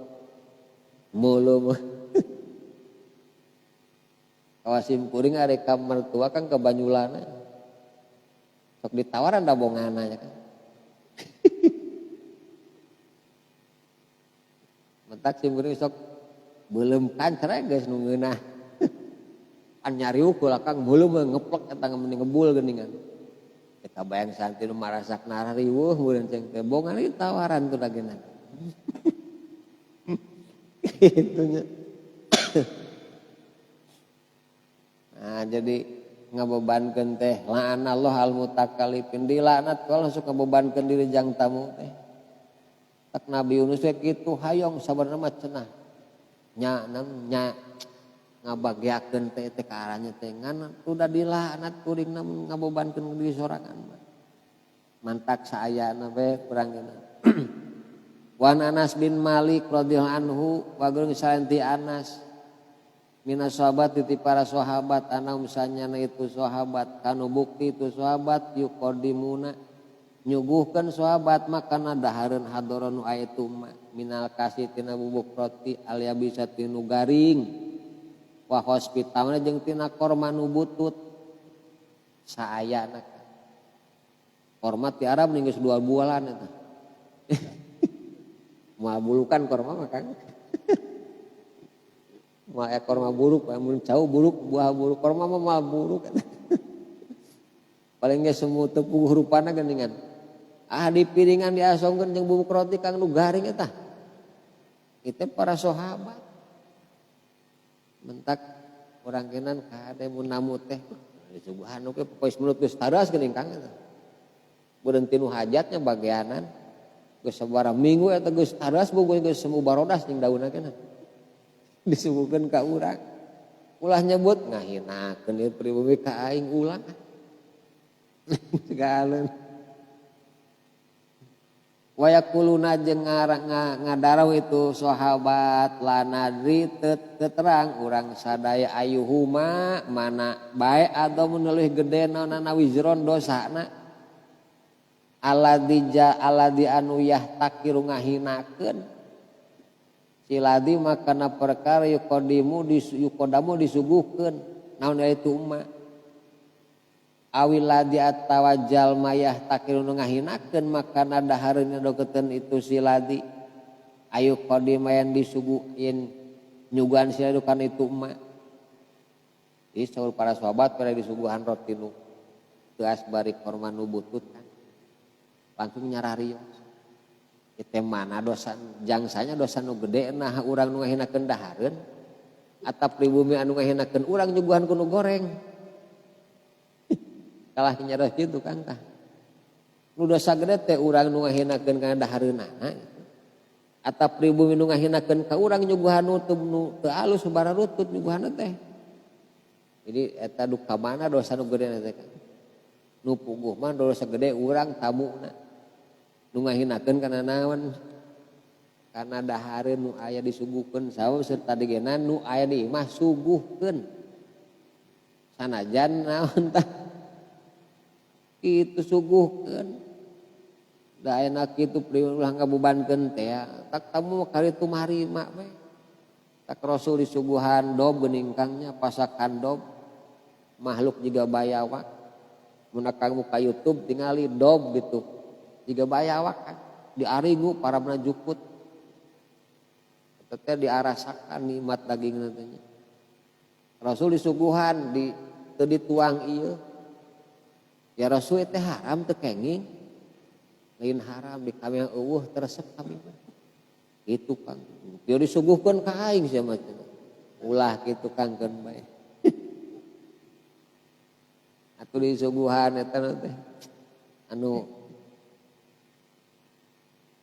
Meuleum. Kawasim kuring are ka mertua kan ke Banyulana. Sok ditawaran da bongana nya kan. Mentak sim kuring sok beuleum kan cerai geus nu ngeunah. An nyariu ku lakang beuleum ngeplek eta mending ngebul geuningan. Kita bayang santi nu marasakna riweuh meureun ceng teh bongan ieu tawaran tu dageuna. Kitu nya. Nah jadi ngabebankeun teh la'anallahu al mutakalifin dilaknat kalau sok ngabebankeun diri jang tamu teh. Tak Nabi Yunus we kitu hayong sabarna mah cenah. Nya ngabagiakeun teh ka aranya teh ngan udah dilaknat kuring namun ngabebankeun diri sorangan mah. Mantak saayana we kurang geuna. Wan Anas bin Malik radhiyallahu anhu wageung salanti Anas minas sahabat ti para sahabat ana misalnya itu sahabat kanu bukti itu sahabat yuqaddimuna nyuguhkeun sahabat makana dahareun hadara nu aya itu minal kasih tina bubuk roti alia bisa tinu garing wa hospitalna jeung tina korma nu butut saayana korma ti Arab geus 2 bulan eta moal bulukan korma mah Kang moal ekor mah buruk mun cau buruk buah buruk korma mah moal buruk paling ge semu tepung hurupana geuningan di piringan diasongkeun jeung bubuk roti kang nu garing eta kitu para sahabat mentak urang kenan kade mun namu teh disuguhan oge pokoe menurut geus taras geuning Kang eta beureun tinu hajatnya bageanan geus sabaraha minggu eta geus taras bogoh geus semu barodas jeung daunna keneh disuguhkeun ka urang ulah nyebut ngahinakeun ieu pribumi ka aing ulah segaleun wa yaquluna jeung ngadaraw itu sahabat lanadri terang urang sadaya ayuhuma mana bae atau mun leuwih gede naonna wizron dosana aladi anu yahtakiru ngahinakeun siladi makana perkara yukodamu disuguhkeun naon itu umma awiladi atawa jalma yahtakiru ngahinakeun makana dahareun dokeun itu siladi ayu qadima yang disuguhin nyuguhan siladi kan itu umma ieu saur para sahabat pada disuguhan roti nu teu asbari korma nu butut kan langsung nyararios kita mana dosa jangsanya dosa nu gede nah urang nu ngahinakeun dahareun atap pribumi anu ngahinakeun urang nyuguhan ku nu goreng kalah nyaros kitu Kang tah nu dosa gede teh urang nu ngahinakeun kana dahareunana atap pribumi nu ngahinakeun ka urang nyuguhan nu teu alus sabaraha rutut nyuguhan teh jadi eta duka mana dosa nu gede teh nu puguh mah dosa gede urang tamuna nu ngahinakeun kana naon kana dahareun nu aya disuguhkeun sabab serta digena nu aya di imah suguhkeun sanajan naon tah kitu suguhkeun Da ayeuna kitu ulah ngabebankeun teh tak tamu kari tumari mak we. Tak Rasul disuguhan dob geuning kangnya pasakan dob makhluk juga bayawak. Mun akang buka YouTube tingali dob gitu. Jiga bayawak kan diarigu para menajukut. Teteh diarasakan nikmat daging nantinya. Rasul disuguhan di teu dituang ieu. Ya Rasul teh haram teu kenging. Lain haram di kami yang teresep kami. Itu Kang. Dia disuguhkeun ka aing sia macam. Ulah kitu Kang keun bae. Atuh disuguhan eta teh. Anu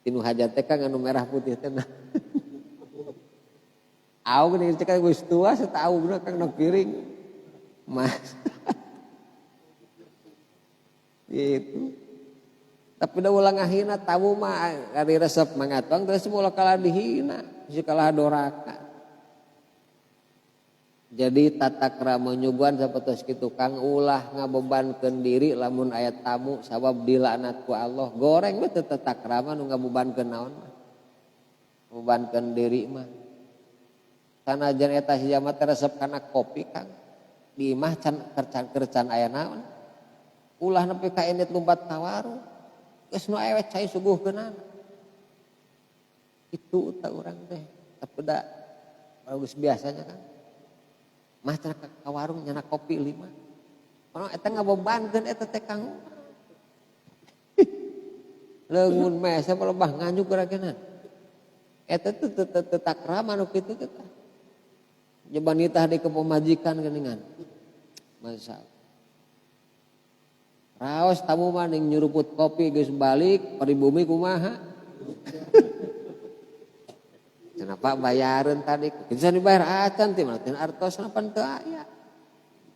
tinu hajat teh Kang anu merah putih teh. Aug geus cek geus tua setaugna Kang na piring. Mas. Gitu. Tapi da ulah ngahina tamu mah ari resep mangatong terus ulah kalah dihina, si kalah doraka. Jadi tata krama nyuguhan sapertos kitu Kang ulah ngabebankeun diri lamun aya tamu sabab dilaknat ku Allah. Goreng we teu tata krama nu ngabebankeun naon mah. Ngabebankeun diri mah. Sanajan eta hijama teh resep kana kopi Kang. Di imah can kercan aya naon. Ulah nepi ka enit lumpat ka warung. Geus nu aya cai suguhkeunana. Itu tak urang teh. Tapi da bagus biasanya Kang. Mah cenah ka warung nyana kopi 5. Ono eta ngabebankeun eta teh Kang. Leungun meh asa lebah nganyuk gerakenan. Eta teh teu takrama nu kitu teh. Nyoba nitah di kepemajikan geuningan. Masyaallah. Raos tamu mah ning nyuruput kopi geus balik pribumi kumaha? Kenapa bayareun tadi? Bisa dibayar acan ti mah teh artosna pan teu aya.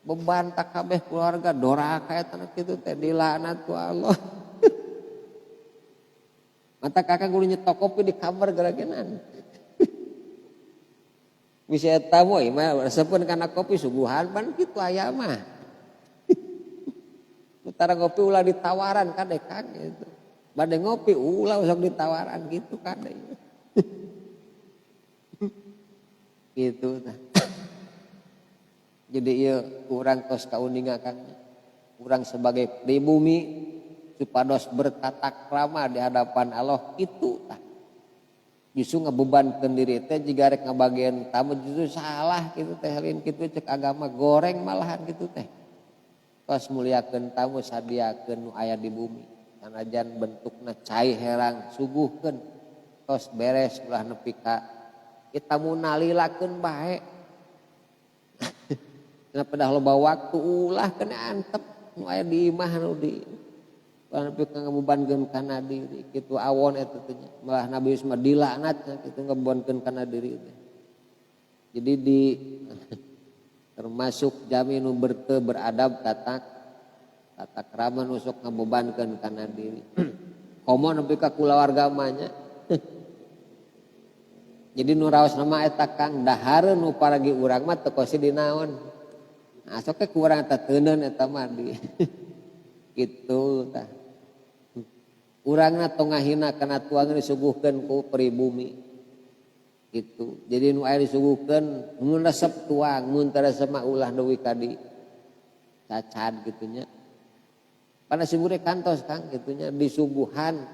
Beban tak kabeh keluarga doraka eta kitu teh dilaknat ku Allah. Mata kakak kudu nyetok kopi di kamar garagenan. Bisa eta moy mah resepkeun kana kopi suguhan pan kitu aya mah. Utara ngopi ulah ditawaran kadek Kang gitu. Bade ngopi ulah usah ditawaran gitu kadek. Gitu tah. Jadi ieu urang tos kauninga Kang. Urang sebagai pribumi supados bertata krama di hadapan Allah itu tah. Justru ngabebankeun diri teh jiga rek ngabagean tamu justru salah gitu teh lain kitu cek agama goreng malahan gitu teh. Tos muliakeun tamu sadiakeun nu aya di bumi. Sanajan bentukna cai herang suguhkeun. Tos beres ulah nepi ka ieu tamu nalilakeun bae. Kenapa dah loba waktu ulah kena antep nu aya di imah nu di ulah nepi ka ngabebankeun kana diri. Kitu awon eta teh. Malah Nabi Yusuf dilaknat kitu ngabebankeun kana diri teh. Jadi di termasuk jami nu berteu beradab tata krama nu sok ngabebankeun kana diri. Komo nepi ka kulawarga manya. Jadi nu raos nama eta Kang dahareun nu paragi urang mah teu kosi dinaon. Nah sok ke urang eta teuneun eta mah di. Kitu tah. Urangna tong ngahina kana tuang disuguhkeun ku pribumi. Gitu. Jadi nu aya disuguhkeun mun resep tuang mun teu resep mah ulah deui ka di cacad gitunya. Pana simure kantos Kang gitunya disuguhan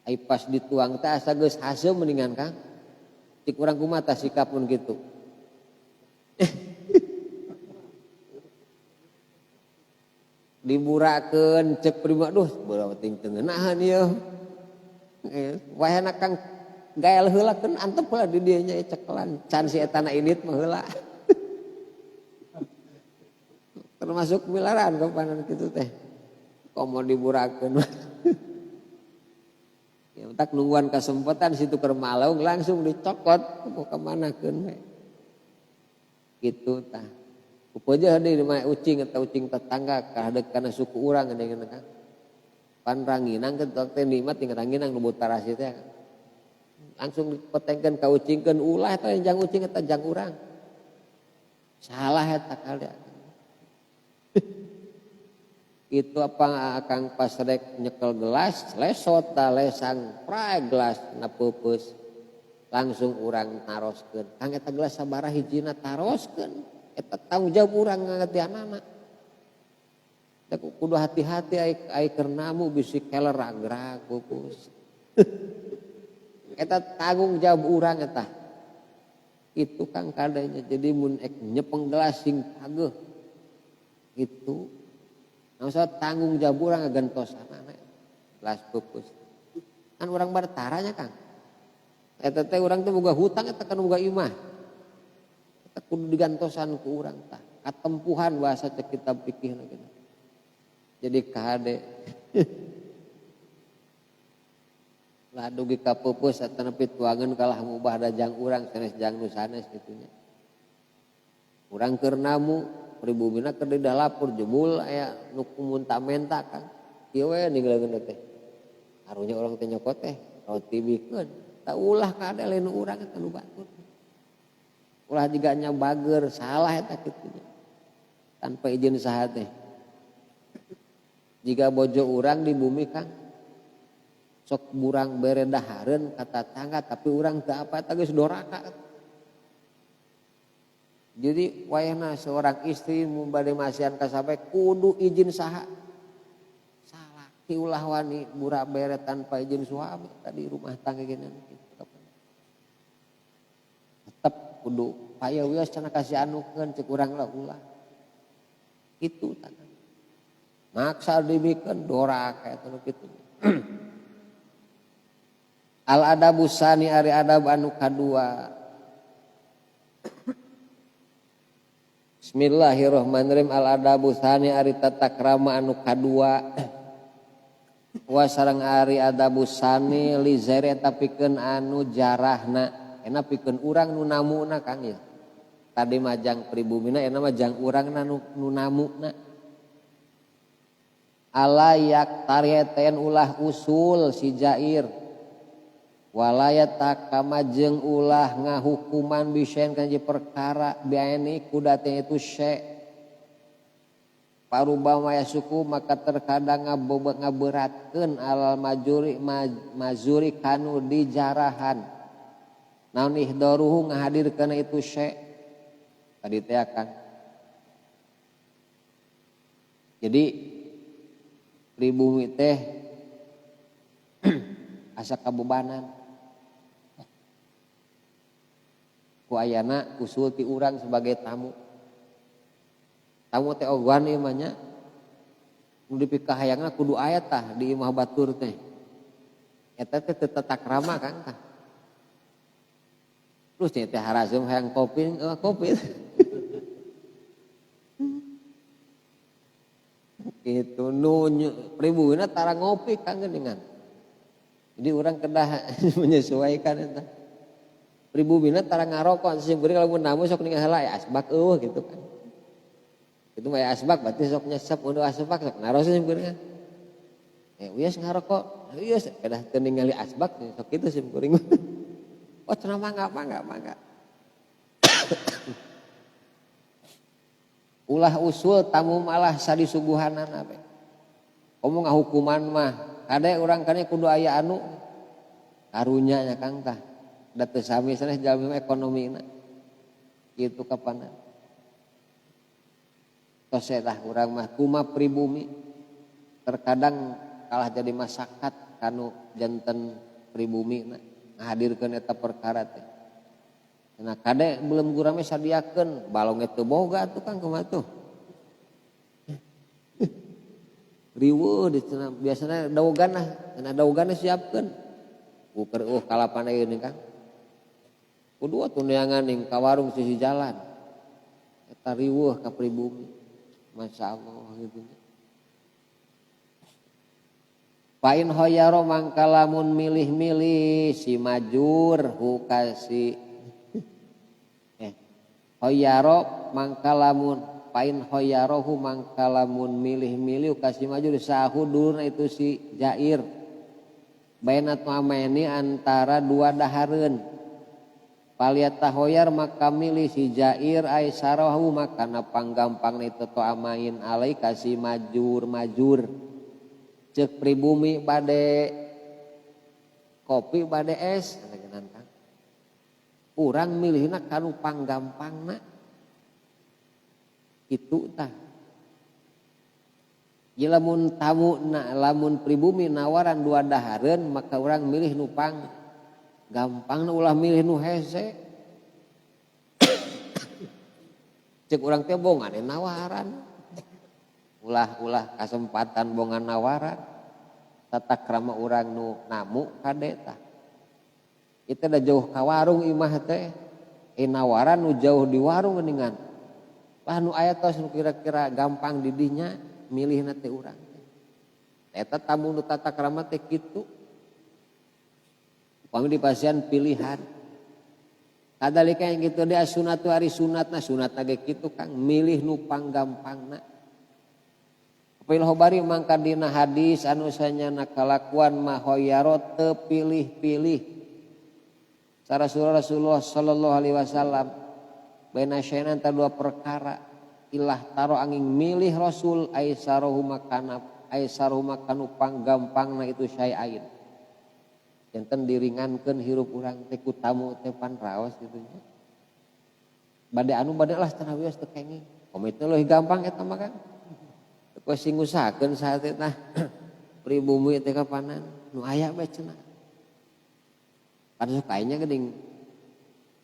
ai pas dituang teh asa geus haseum mendingan Kang. Cik urang kumaha tah sikap mun kitu. Diburakeun cek prima duh beurang ting teu ngeunahan ieu. Wayahna Kang gael heula kan antep heula di dieu nya cekelan can si eta na init mah heula. Termasuk milaran kapanan kitu teh. Komo diburakeun. Ya tak nungguan kesempatan situ keur malaung langsung dicokot mau ka manakeun we. Kitu tah. Upaja deui mah ucing eta ucing tetangga kahadeup kana suku urang geuning Kang. Pan ranginang ketok teh nikmat ting ranginang nu butarasi teh. Langsung dipetengkeun ka ucingkeun ulah eta jang ucing eta jang urang. Salah eta kali. Itu apa Kang pas rek nyekel gelas lesot da lesang prai gelas na peupeus langsung urang naroskeun. Kang eta gelas sabaraha hijina taroskeun. Eta tanggung jawab urang ngagetianana. Da kudu hati-hati ai keur namu bisi keler ragrag pupus. Eta tanggung jawab urang eta. Itu Kang kadenya jadi mun ek nyepeng gelas sing pageuh itu masa tanggung jawab urang ngagentosanana gelas pupus. Kan urang bartaranya Kang. Eta teh urang teh boga hutang eta kan boga imah. Eta kudu digantosan ku urang tah. Katempuhan bahasa cek kitab fikihna kitu. Jadi kade. Lah dugi ka pupus eta nepi tuangeun kalah ngubah dajang urang sanes jang nu sanes kitu nya. Urang keur namu pribumina keur di lapor jebul aya nu kumunta-menta Kang. Ieu we ninggalkeun teh. Harunya urang teh nyokot teh roti bikeun. Ta ulah kade lain urang eta nu batur. Ulah jiga nya bager salah eta kitu nya. Tanpa izin saha teh. Jika bojo urang di bumi Kang sok burang bere dahareun ka tatangga tapi urang teu apa eta geus doraka. Jadi wayahna seorang istri mun bade masihan ka sape kudu izin saha. Salah ulah wani burak bere tanpa izin suami tadi rumah tangga geunan kitu. Tetep kudu payawios cenah kasih anukeun cek urang lah ulah. Itu tah. Maksa dibikeun doraka eta nu kitu. Al adabusani ari adab anu kadua. Bismillahirrahmanirrahim. Al adabusani ari tata krama anu kadua. Wa sareng ari adabusani li zairi eta pikeun anu jarahna. Ena pikeun urang nu namuna Kang ya. Tadi majang pribumina ena majang urang nu namuna. Alayak tarieten ulah usul si jair. Walayat kamajeng ulah ngahukuman bisaen kana perkara biaini kudatnya itu syek parubama ya suku maka terkadang ngaberatkeun alal mazuri kanu dijarahan naon ihdaruhu ngahadirkeun itu syek tadi teh Kang. Jadi pribumi teh asa kabebanan ku ayana usul ti urang sebagai tamu. Tamu teh ogohan ieu mah nya. Nu dipikahayangna kudu aya tah di imah batur teh. Eta teh teu tata krama Kang tah. Terus nya teh harazem hayang kopi, kopi. Itu nu pribuna tara ngopi Kang geuningan. Jadi urang kedah menyesuaikan eta. Pribumina tara ngarokok sing beureung lamun namu sok ningal heula ya asbak gitu kan. Itu mah ya asbak berarti sok nyesep mun asbak sok naros sing beureung. Wios ngarokok, wios kedah teu ningali asbak sok kitu sing beureung. Oh cenah mangga. Ulah usul tamu malah sadisuguhanana we. Komo ngahukuman mah kade urang kana kudu aya anu karunya nya Kang tah. Da teu sami sanes jalmi ekonomina. Kitu kapanan. Tos tah urang mah kumaha pribumi terkadang kalah jadi masyarakat kanu janten pribumina ngahadirkeun eta perkara teh. Nah kade belum urang mah sadiakeun balong teu boga atuh Kang kumaha tuh. Riweuh biasana daoganna, cenah daoganna siapkeun. Uker kalapan ieu nih Kang. Kudu atuh neangan ning ka warung sisi jalan. Eta riweuh ka pribumi. Masyaallah gitu. Pain hoyaro mangkalamun milih-milih si majur hukasi hoyaro mangkalamun pain hoyarohu mangkalamun milih-milih hukasi majur sahudurna itu si jair bainat mamaini antara dua dahareun Paliyatahoyar maka milih si Jair aisarahu maka panggampang itu to amain alai kasih majur cek pribumi bade kopi bade es urang milihna kanu panggampangna itu tah lamun tamu lamun pribumi nawaran 2 dahareun maka urang milih nu gampang ulah milih nu hese cek urang teh bongan nawaran ulah kasempatan bongan nawaran tata krama urang nu namu kade tah itu da jauh ka warung imah teh nawaran nu jauh di warung geuningan lah nu aya tos nu kira-kira gampang di dinya milihna teh urang eta tamu nu tata krama teh kitu upami di pasien pilihan kadalika yang gitu deh sunatu hari sunatna ge kitu Kang milih nu panggampangna apil hobari mangka dina hadis anu sanyana kalakuan mahoyaro teu pilih-pilih cara Rasulullah sallallahu alaihi wasallam baina syai'an ta 2 perkara ilah taro angin milih Rasul aisaruhu makanu panggampangna itu syai'ain janten diringankeun hirup urang teh ku tamu teh pan raos kitu nya. Bade lah cenah wios teu kenging. Komit leuwih gampang eta mah Kang. Teu sing ngusahakeun saha teh pribumi teh kapanan nu aya bae cenah. Pada sukainya geuning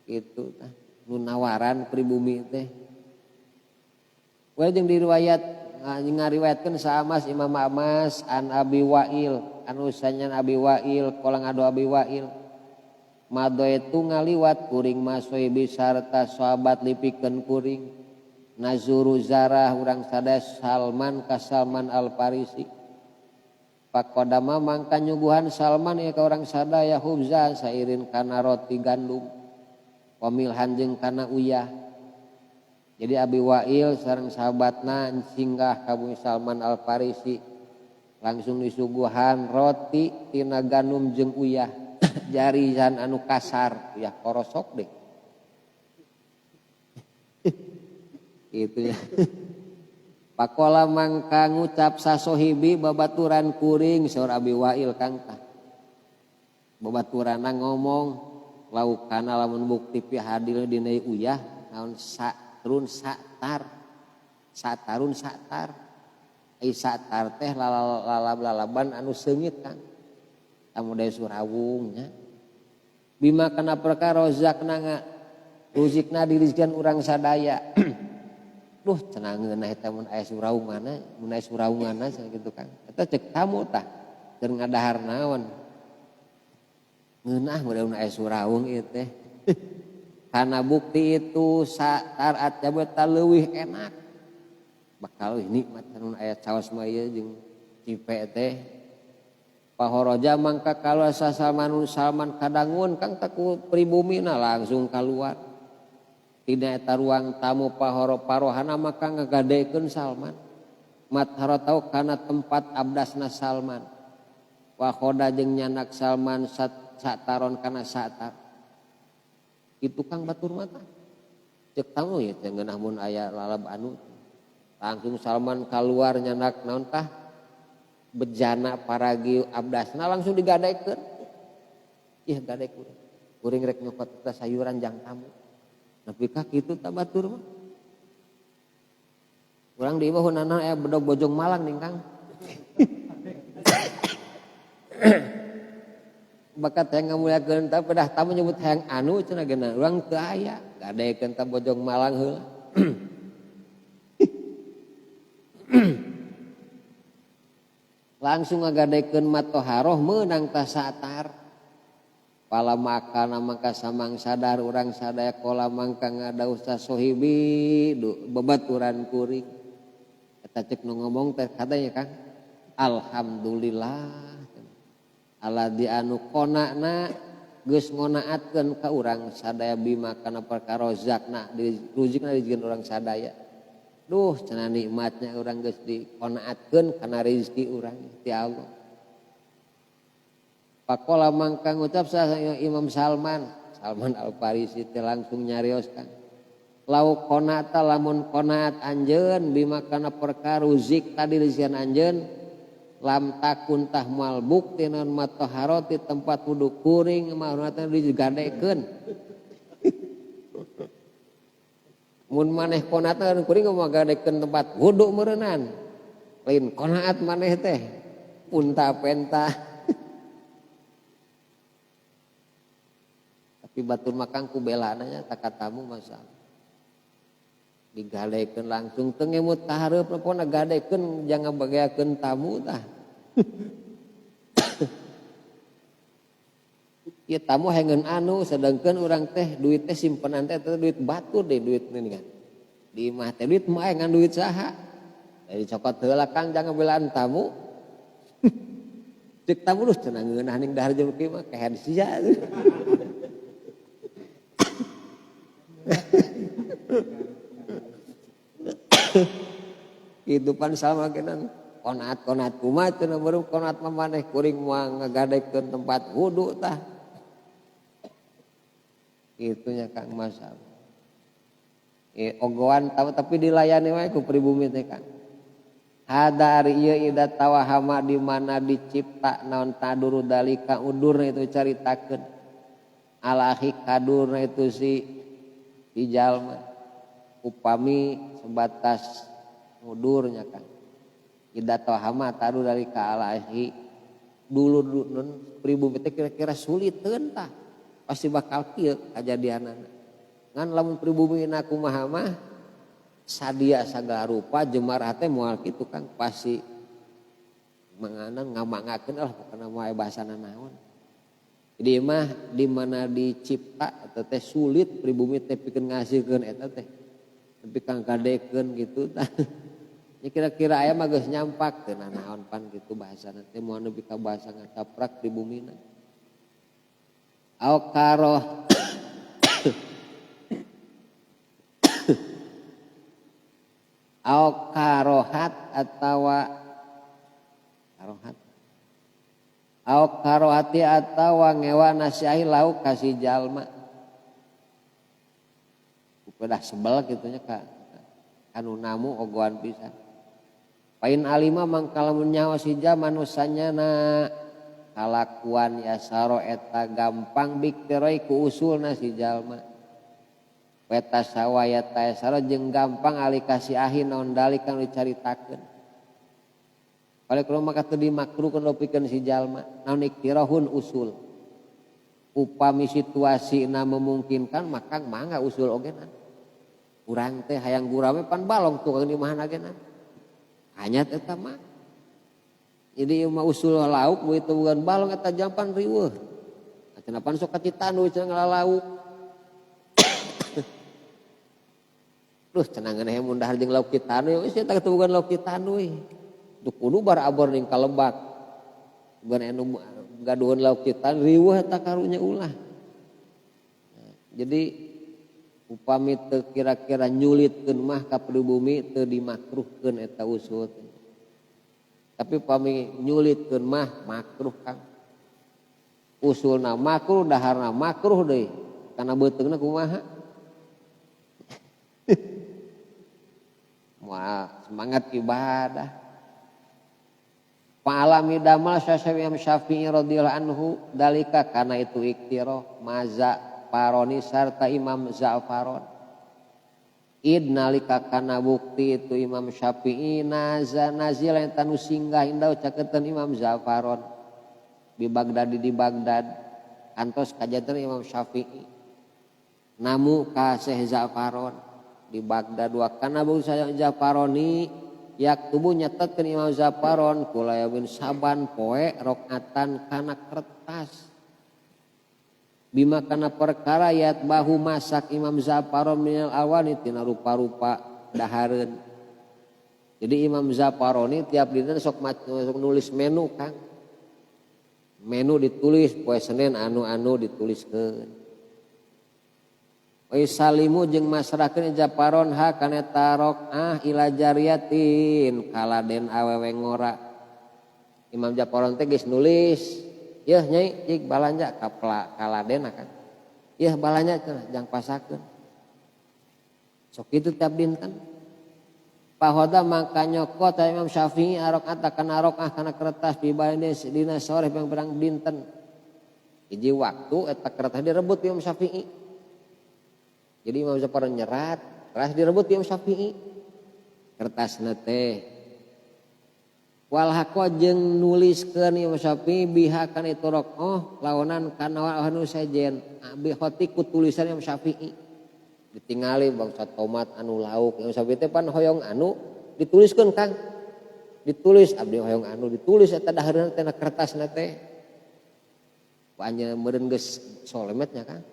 kitu tah nu nawaran pribumi teh. We jeung diriwayat ngariwayatkeun sa Amas Imam Amas an Abi Wa'il anu sanyan Abi Wa'il qala ngadu Abi Wa'il madoetu ngaliwat kuring masoibi sarta sahabat lipikeun kuring nazuru zarah urang sadaya Salman ka Salman Al-Farisi pakodama mangka nyuguhan Salman ya ka urang sadaya hubza sairin kana roti gandum wamilhan jeung kana uyah jadi Abi Wa'il sareng sahabatna singgah ka Salman Al-Farisi langsung disuguhan roti tina gandum jeung uyah jarisan anu kasar uyah korosok deh gitu ya pakola mangka ngucap sasohibi babaturan kuring saur Abi Wa'il Kang tah babaturanna ngomong laukana lamun bukti pi hadil dina uyah naon satarun satar satar teh lalaban anu seungit Kang tamu daya surawungnya bima kana perkara rozakna ruzikna dirizkan urang sadaya duh cenah ngeunah eta mun aya surawunganna sakitu Kang eta cek tamu tah keur ngadahar naon ngeunah mun aya surawung ieu teh kana bukti itu saat jabat leuwih enak bakal nikmat anu aya caos mah ieu jeung cipe teh pahoroja mangka kaluar Salman kadangun Kang taku pribumina langsung keluar tina eta ruang tamu parohana maka ngagadekeun Salman matharatau kana tempat abdasna Salman wa khoda jeung nyanak Salman sataron kana satar itu Kang batur mata cek tamu ya teh ngeunah mun aya lalab anu langsung Salman keluar nyanak naon tah bejana paragi abdasna langsung digadekeun ieu gadekeun kuring rek nyokot eta sayuran jang tamu nepi ka kitu tah batur mah urang di imah hunana aya bedog bojong malang ning Kang bakat hayang ngamuliakeun tah pedah tamu nyebut hayang anu cenah geuna urang teu aya gadekeun tah bojong malang heula langsung ngagadekeun matoharoh meunang tah satar pala makana mangka samang sadar urang sadaya kola mangka ngadaus sasohibi babaturan kuring eta cek nu ngomong teh katanya Kang alhamdulillah alladzi anu qonana geus ngonaatkeun ka urang sadaya bima kana perkara rozakna diruzikna dijieun urang sadaya duh cenah nikmatnya urang geus dikonaatkeun kana rezeki urang ti Allah. Pakola mangka ngucap sa Imam Salman Salman Al Farisi teh langsung nyarios kan. Lau qonata lamun qanaat anjeun bima kana perkara zik tadi risian anjeun lam takun tah moal bukti naon matoharoti tempat wudu kuring mah teh digadekeun. Mun maneh qanaat kuring mah gadekeun tempat wudu meureunnan. Lain qanaat maneh teh punta penta. Tapi batur makang ku belananya tak katamu masalah. Digadekeun langsung teu ngemut ka hareup pokona gadekeun jangan bagaekeun tamu tah. Ieu tamu hengeun anu sedengkeun urang teh duit teh simpenan teh duit batur deh duit ini kan. Di imah teh duit mah ngan duit saha? Dari cokot heula Kang jangan belaan tamu. Cek tamu terus cenah ngeunah ning dahar jeung kieu mah kehead sia. Kehidupan sama kenan konaat kumaha cenah baru konaat mah maneh kuring moal ngagadekeun tempat wudu tah. Itunya Kang masalah. Ogoan tapi dilayani wae ku pribumi teh Kang. Hada ari ieu ida tawahama di mana dicipta naon taduru dalika udurna itu caritakeun. Alahi kadurna itu si jalma. Upami sebatas udurnya Kang. Ida tawahama taduru dalika alahi dulu nun pribumi teh kira-kira suliteun tah. Pasti bakal kieu kajadianana. Ngan lamun pribumina kumaha mah sadia sagala rupa jemarah teh moal kitu Kang pasti manganan ngamangakeun lah pokona moal bahasana naon. Jadi mah di mana dicipta eta teh sulit pribumi teh pikeun ngasihkeun eta teh. Tapi Kang gadekeun gitu tah. Ya kira-kira aya mah geus nyampak teu naon pan kitu bahasana teh moal nepi ka bahasa ngacaprak pribumina. Au karoh au karohat atawa karohat au karohati atawa ngewa nasiahi lauk kasih jalma udah sebel gitunya ka anu namu ogoan pisan pain alima mangkalamun nyawa si manusanya na kalakuan yasaro eta gampang bikteroi ku usulna si jalma weta sawaya taesaro jeung gampang ali kasih ahi naon dalik kang dicaritakeun. Kali kulo maka teu dimakruhkeun lopikeun si jalma naon iktirahun usul. Upami situasina memungkinkan maka mangga usul ogenan. Urang teh hayang gurame pan balong tuh di imahna agenan. Hanya eta mah. Jadi mah usul lauk begitu bukan balong eta jampan riweuh. Cenah pan sok kacitanu cenah ngalauk. Terus cenah ngeunah mun dahar jeung lauk kitanu we eta ketubuhan lauk kitanu we. Duh kudu bar abor ning ka Lebak. Bukan anu gaduhan lauk kitanu riweuh eta karunya ulah. Jadi upami teu kira-kira nyulitkeun mah ka pribumi teu dimakruhkeun eta usul. Tapi upami nyulitkeun mah makruh Kang. Usulna makruh daharna makruh deui. Kana beuteungna kumaha? Semangat ibadah. Pa'alami damal Syafi'i radhiyallahu anhu dalika kana itu iktiro maza paroni sarta Imam Za'faron. Id nalika kana bukti itu Imam Syafi'i nazil yang tanu singgah indah caketan Imam Za'faron di Baghdad di Baghdad antos kajanten Imam Syafi'i namu ka Syekh Za'faron di Baghdad wa kana bu Za'faroni yak tubuh nyatetkeun Imam Za'faron kula bin saban poe rakaatan kana kertas bima kana perkara yat bahu masak Imam Za'faron minal awani tina rupa-rupa dahareun. Jadi Imam Za'faroni tiap dina sok nulis menu Kang. Menu ditulis poe Senin anu dituliskeun. Salimu jeung masrakeun Za'faron ha kana tarok ila jariyatin kaladen awewe ngora. Imam Za'faron teh geus nulis, yeuh nyai jig balanja ka kaladen kan. Iya balanya cenah jang pasakeun. Sok kitu tiap dinten. Pahoda mangka nyokot Imam Syafi'i arokata kana rakaah kana kertas bibalina dina sore berang dinten. Hiji waktu eta kertas direbut Imam Syafi'i. Jadi Imam Zaparon nyerat, kertas direbut Imam Syafi'i. Kertasna teh wal haqqa jeung nuliskeun Imam Syafi'i biha kana itu rakaah laonan kana anu sejen bi khati ku tulisan Imam Syafi'i. Ditingali bangsa tomat anu lauk Imam Syafi'i teh pan hoyong anu dituliskeun Kang. Ditulis abdi hoyong anu ditulis eta dahareuna teh kertasna teh. Anya meureun geus solemetnya Kang.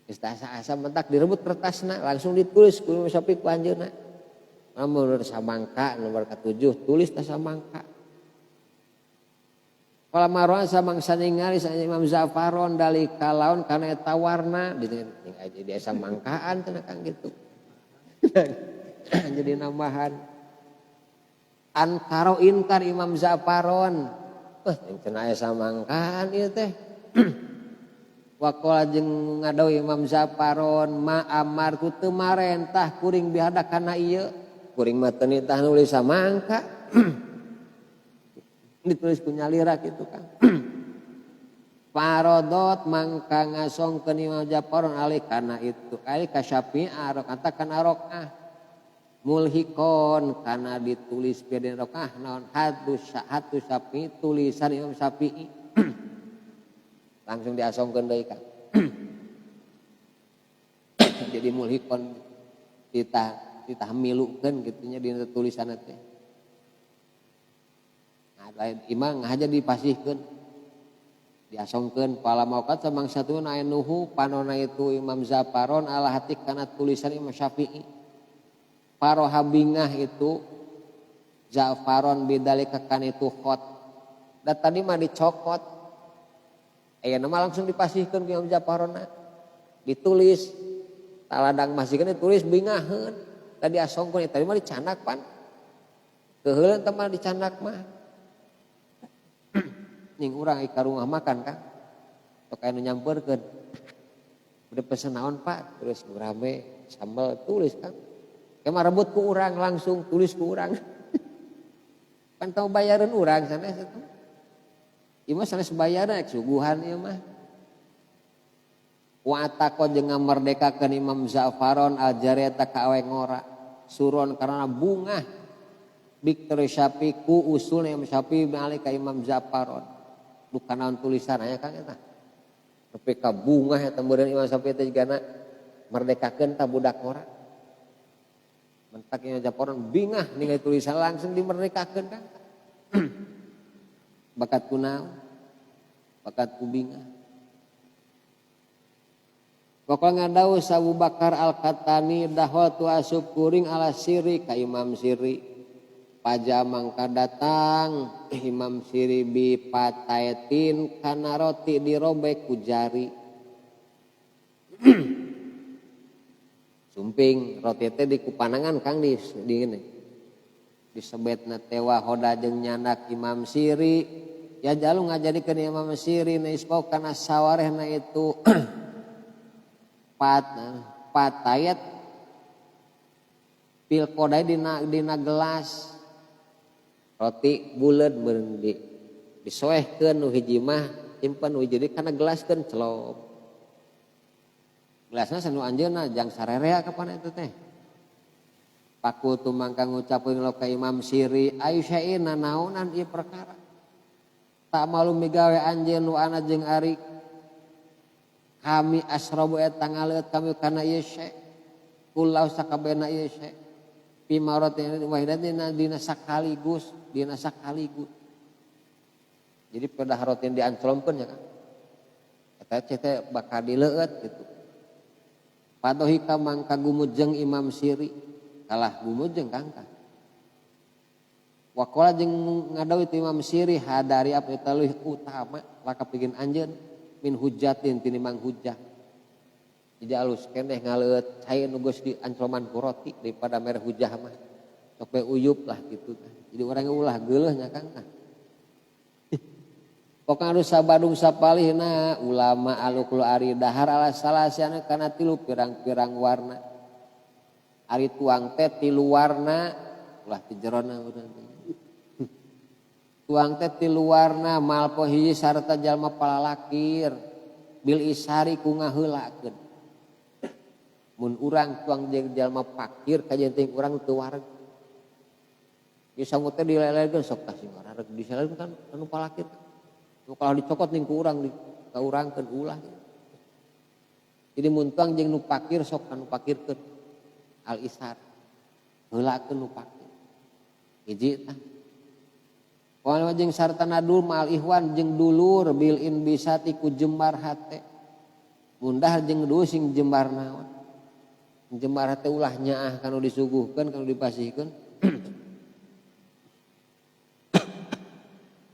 Geus asa-asa mentak direbut kertasna langsung ditulis ku Imam Syafi'i ku anjeunna. Nomor samangka nomor ke-7 tulis teh samangka. Kala marwan samangsa ningali sa Imam Za'faron dalika laun kana eta warna di samangkaan cenah Kang gitu. Jadi nambahan ankaro inkar Imam Za'faron. Cenah aya samangkaan ieu teh. Waqala jeung ngadawi Imam Za'faron ma amarku teu marentah kuring bihadak kana ieu. Kuring mah teu nitah nulis samangka. Ditulis ku nyalira gitu Kang. Parodot mangka ngasongkeun Imam Za'faron alih kana itu. Alih ka Syafi'i arok anta kana rakaah. Mulhikon kana ditulis pieun rakaah naon hatu Syafi'i tulisan Imam Syafi'i. Langsung diasongkeun deui Kang. Jadi mulhikon ditahmilukeun gitunya dina tulisanna teh. Lain imang ngahaja dipasihkeun diasongkeun pala maukat samang satuna aya nuhu panona itu Imam Za'faron ala hatik kana tulisan Imam Syafi'i paroha bingah itu Za'faron bidalika kan itu khot da tadi mah dicokot aya nama langsung dipasihkeun ke Imam Za'faron ditulis taladang masihkeun ditulis bingaheun tadi asongkeun tadi mah dicanak pan keheuleuh teh mah dicanak mah ning urang ka rumah makan Kang sok anu nyampeurkeun udah pesen naon Pak terus rame sambal tulis Kang kemah rebut ku urang langsung tulis ku urang kan tau bayareun urang sanes eta ieu mah sanes bayaran ek suguhan ieu mah wa ataqo jeung ngamerdekakeun Imam Za'faron al-jariyata ka awe ngora suron karena bunga Biktori Syafi'i ku usul Imam Syafi'i balik ka Imam Za'faron bukan naon tulisan aya Kang eta. Tapi ka bunga eta meureun Imam Syafi'i teh jigana merdekakeun ta budak ngora. Mentak Imam Za'faron bingah ningali tulisan langsung dimerdekakeun Kang. Bakat kunaon? Bakat ku bingah. Pokoknya ngadawu Abu Bakar Al-Qattani dahwatu asub kuring ala siri ka Imam Siri. Paja mangka datang Imam Siri bi pataetin kana roti dirobek ku jari. Sumping roti teh di kupanangan Kang di ngene. Disebetna tewa hoda jeung nyanak Imam Siri. Ya jalu ngajadikeun Imam Siri na isbau kana sawarehna itu patayet pil kodai dina gelas. Roti buleud meureun disoehkeun nu hiji mah simpen nu jadi kana gelaskeun celop. Gelasna sanu anjeunna jang sarerea kapan eta teh. Paku tu mangka ngucapkeun lo ka Imam Siri Aisyahina naonan ieu perkara. Tak malu migawe anjeun nu ana jeung ari kami asrabu eta ngaleut kami kana ieu syekh. Kullau sakabehna ieu syekh. Pimarotin wahidatin dina sakaligus. Jadi pada harotin dianclomkeun ya Kang. Eta teh bakal dileueut gitu. Padohika mangka gumujeng Imam Siri. Kalah gumujeng Kang. Waqala jeung ngadawi ti Imam Siri hadari apa teueuh utama laka pikeun anjeun min hujatin tinimbang hujah. Jadi alus keneh ngaleut cai nu geus diancloman ku roti daripada mere hujah mah. Sok uyup lah gitu. Jadi orang ulah geuleuh nya Kang. pokoknya harus sabadung sapalihna ulama alukul ari dahar ala salasiana kana tilu pirang-pirang warna. Ari tuang teh tilu warna ulah ti jerona urang. Tuang teh tilu warna malpo hiji sarta jalma palalakir bil isari ku ngaheulakeun. Mun urang tuang jeung jalma fakir kajian teh urang teu wareg. Ieu sangut teh dilelegeun sok tah sing wareg diselelegeun kan anu palakir. Nu kalau dicokot ning ku urang kaurangkeun ulah. Jadi mun tuang jeung nu fakir sok anu fakirkeun al isar. Heulakeun nu fakir. Hiji tah. Wal jeung sarta nadul mal ihwan jeung dulur bil in bisati ku jembar hate. Mundah jeung dulur sing jembar naon. Jembar hate ulah nyaah kanu disuguhkeun kanu dipasihkeun.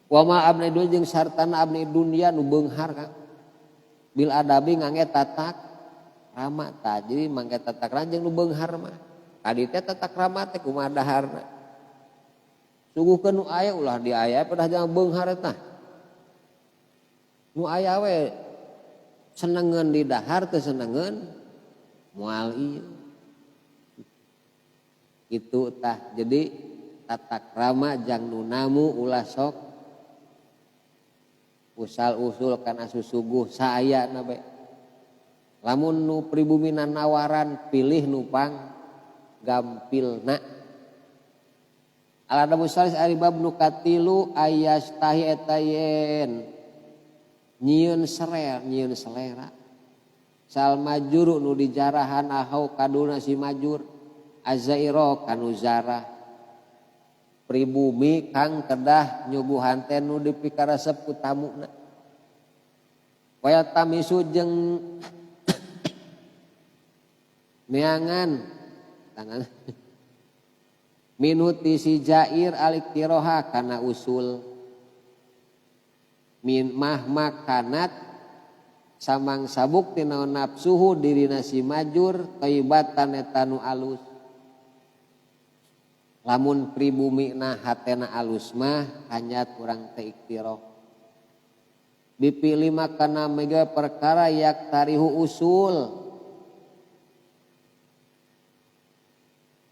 Wa ma abni dunya jeung sartana abni dunya nu beunghar Kang. Bil adabi ngangge tatak rama tah. Jadi mangge tatak rama jeung nu beunghar mah. Kadi teh tatak rama teh kumaha daharna. Suguhkeun nu aya ulah diaya pedah jangan beunghar tah. Nu aya we senengeun di dahar teu senengeun moal ieu. Itu tah. Jadi tatak rama jang nu namu ulah sok usal usul kana susuguh saayana bae. Lamun nu pribumina nawaran pilih nu pang gampilna. Al-adabu salis ari bab nu katilu ayastahi etayen nyieun selera. Sal majur nu dijarahan ahau kaduna si majur azairo kanu zarah pribumi kang kedah nyuguhan teh nu dipikaresep ku tamuna waya tamisu jeung neangan tangan minuti si jair alik tiroha kana usul min mah makanat samang sabuk tina nafsuhu dirina si majur taibatan eta nu alus. Lamun pribumi na hatena alus mah hanyat urang teh iktiro. Dipilih makana mega perkara yak tarihu usul.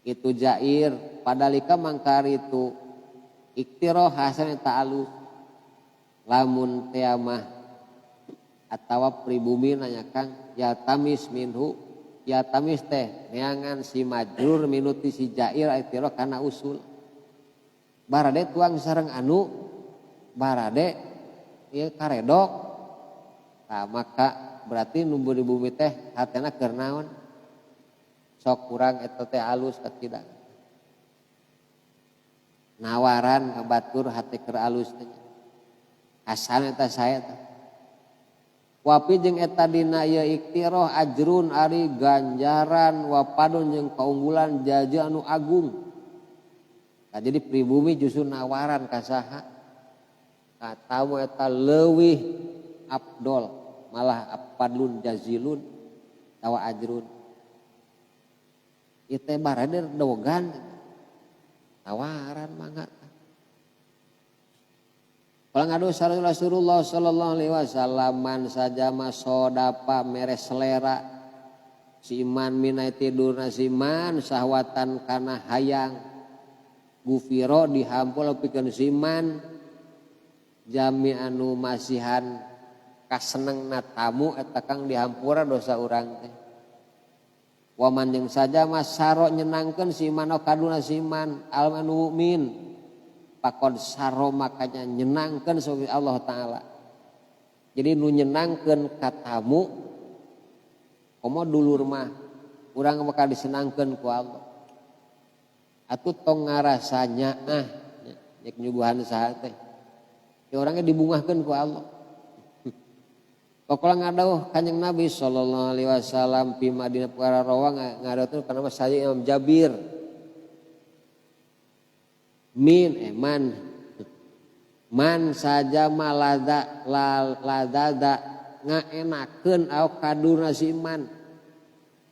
Itu jair padalika mangkari itu iktiro hasan eta alus. Lamun teh mah atawa pribumi nanya Kang ya tamis minhu ya tamis teh neangan si majrur minuti si jair aitiro kana usul barade tuang sareng anu barade ieu karedok nah maka berarti nu bumi teh hatena keur naon sok kurang eta teh alus katidak nawaran ka batur hate keur alus teh asalna eta sae teh wapi jeung eta dina ieu iktiroh ajrun ari ganjaran wapadun jeung kaunggulan jaja anu agung. Nah, jadi pribumi justru nawaran ka saha? Ka tamu eta leuwih afdol malah apadlun jazilun tawa ajrun. Ieu teh barade dogan tawaran mangga. Kalau ngadu Rasulullah sallallahu alaihi wasallam man saja masodapa mere selera si iman minai tidurna si iman sahwatan kana hayang gufiro dihampul pikeun si iman jami anu masihan kasenengna tamu eta kang dihampura dosa urang teh waman jeung saja mas saro nyenangkeun si iman kaduna si iman al mu'min pakod saro makanya nyenangkan sobi Allah Ta'ala. Jadi nu nyenangkan katamu komo dulur mah urang bakal disenangkan ku Allah. Atuh tong ngarasanya nek nyuguhan saha teh. Ya orangnya dibungahkeun ku Allah. Pokoknya ngadauh Kanjeng Nabi sallallahu alaihi wasallam pi Madinah perkara rawa ngadauh kana saya Imam Jabir man saja malada ladada ngaenakeun au kaduna si iman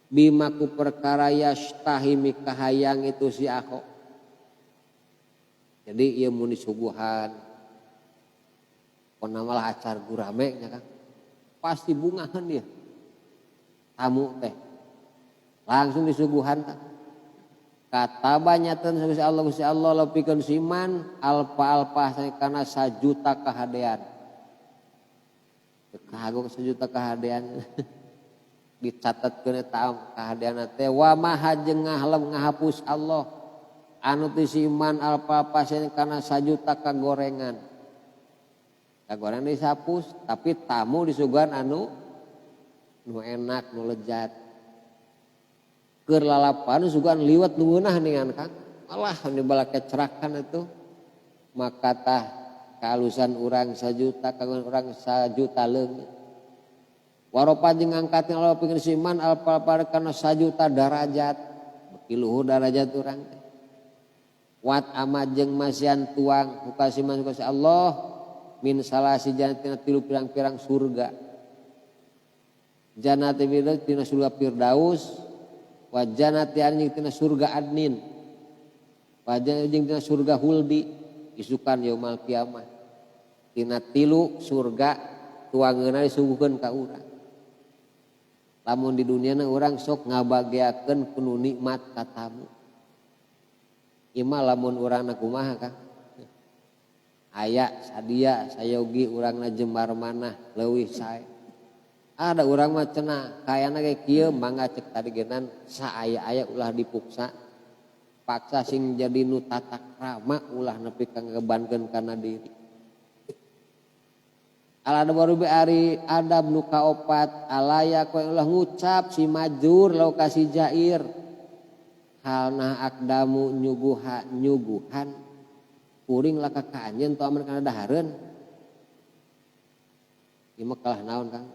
bima ku perkara yastahi mikahayang itu si akho. Jadi ieu mun disuguhan pokona malah acar gurame nya Kang pasti bungahan dia tamu teh langsung disuguhan Kang kata banyatan Gusti Allah leuwikeun siman alpa kana 1 juta kahadean kagok 1 juta kahadean dicatatkeun eta kahadean teh wa maha jeung ngahapus Allah anu teu siman alpa kana 1 juta kagorengan kagorengan disapus tapi tamu disuguhan anu enak nu lezat keur lalapan sugan liwat nueunah ningan Kang malah dibalake cerakan itu maka tah kahalusan urang 1 juta kagun urang 1 juta leungit waropa jeung ngangkatkeun Allah pikeun siman alpa kana 1 juta derajat beuki luhur derajat urang teh wat ama jeung masian tuang hukasiman Gusti Allah min salasi jannatina 3 pirang-pirang surga jannati tina surga Firdaus wajanati anjing tina surga adnin wajan jeung tina surga huldi isukan yaumul kiamah tina 3 surga tuangeunna disuguhkeun ka urang lamun di duniana urang sok ngabageakeun penuh nikmat ka tamu ieu mah lamun urangna kumaha Kang aya sadia sayogi urangna jembar manah leuwih sae ada urang mah cenah kayana ge kieu mangga cek tadi genan saaya-aya ulah dipuksa paksa sing jadi nu tatak rama ulah nepi ka ngebankeun kana diri alada baru be ari adab nu kaopat alaya koe ulah ngucap si majur lau kasih jair halna akdamu nyuguhan kuring laka ka anjeun teu aman kana dahareun ieu mah kalah naon Kang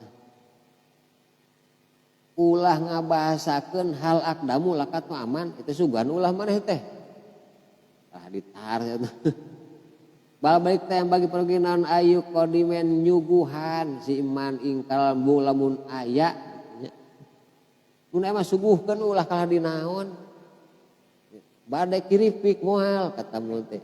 ulah ngabahasakeun hal akdamu lakat mah aman itu sugan ulah maneh teh ditar bal balik teh bagi pergi naon ayu kodimen nyuguhan si iman ingkal lamun aya mun emang suguhkeun ulah kalah dinaon bade kiripik moal kata mul teh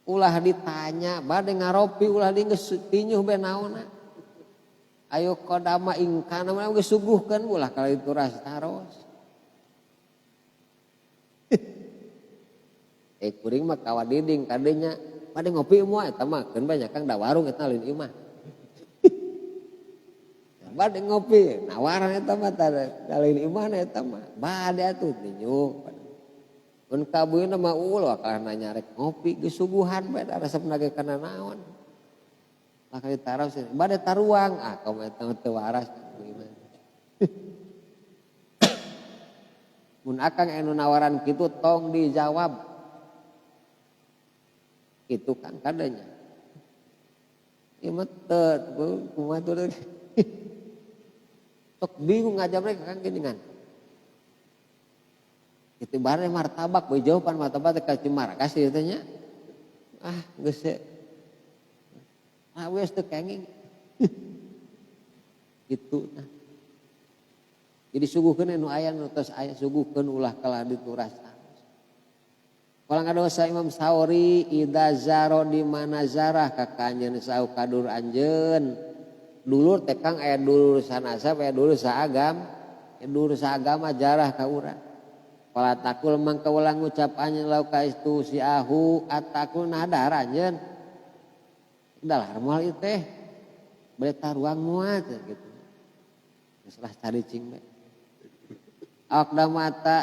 ulah ditanya bade ngaropi ulah geus tinyuh be naonna ayo kodama ingkana mah geus suguhkeun ulah kalau itu ras taros kuring mah kawadiding kadenya bade ngopi moal eta mah keun banyak Kang da warung eta lain ieu mah bade ngopi nawaran eta mah da lain ieu mah eta mah bade atuh tinyuh mun kabeuna mah ulah kana nyarek ngopi geus suguhan bae da resepna ge kana naon. Lah kali taros bade taruang kamu eta teu waras. Mun akang anu nawaran kitu tong dijawab. Kitu kan kadanya. Ieu mah teu kumaha tuh. Sok bingung ngajab rek Kang geuningan. Itu bareng martabak boy jawaban martabak ka cimar kasih tanya geus wes teu kenging gitu nah jadi suguhkeun anu aya nu tos aya suguhkeun ulah kalah dituras Kalau ngadosa Imam Sauri ida zaro di mana zarah ka kanjeun sau kadur anjeun dulur tekang aya dulur sanasab aya dulur saagam dulur saagama jarah ka urang Pala takul mangka ulang ngucap anjeun lau ka istu si ahu atakul nadar anjeun. Udah lah moal ieu teh. Bade taruang moal gitu. Geus lah caricing bae. Awak da mata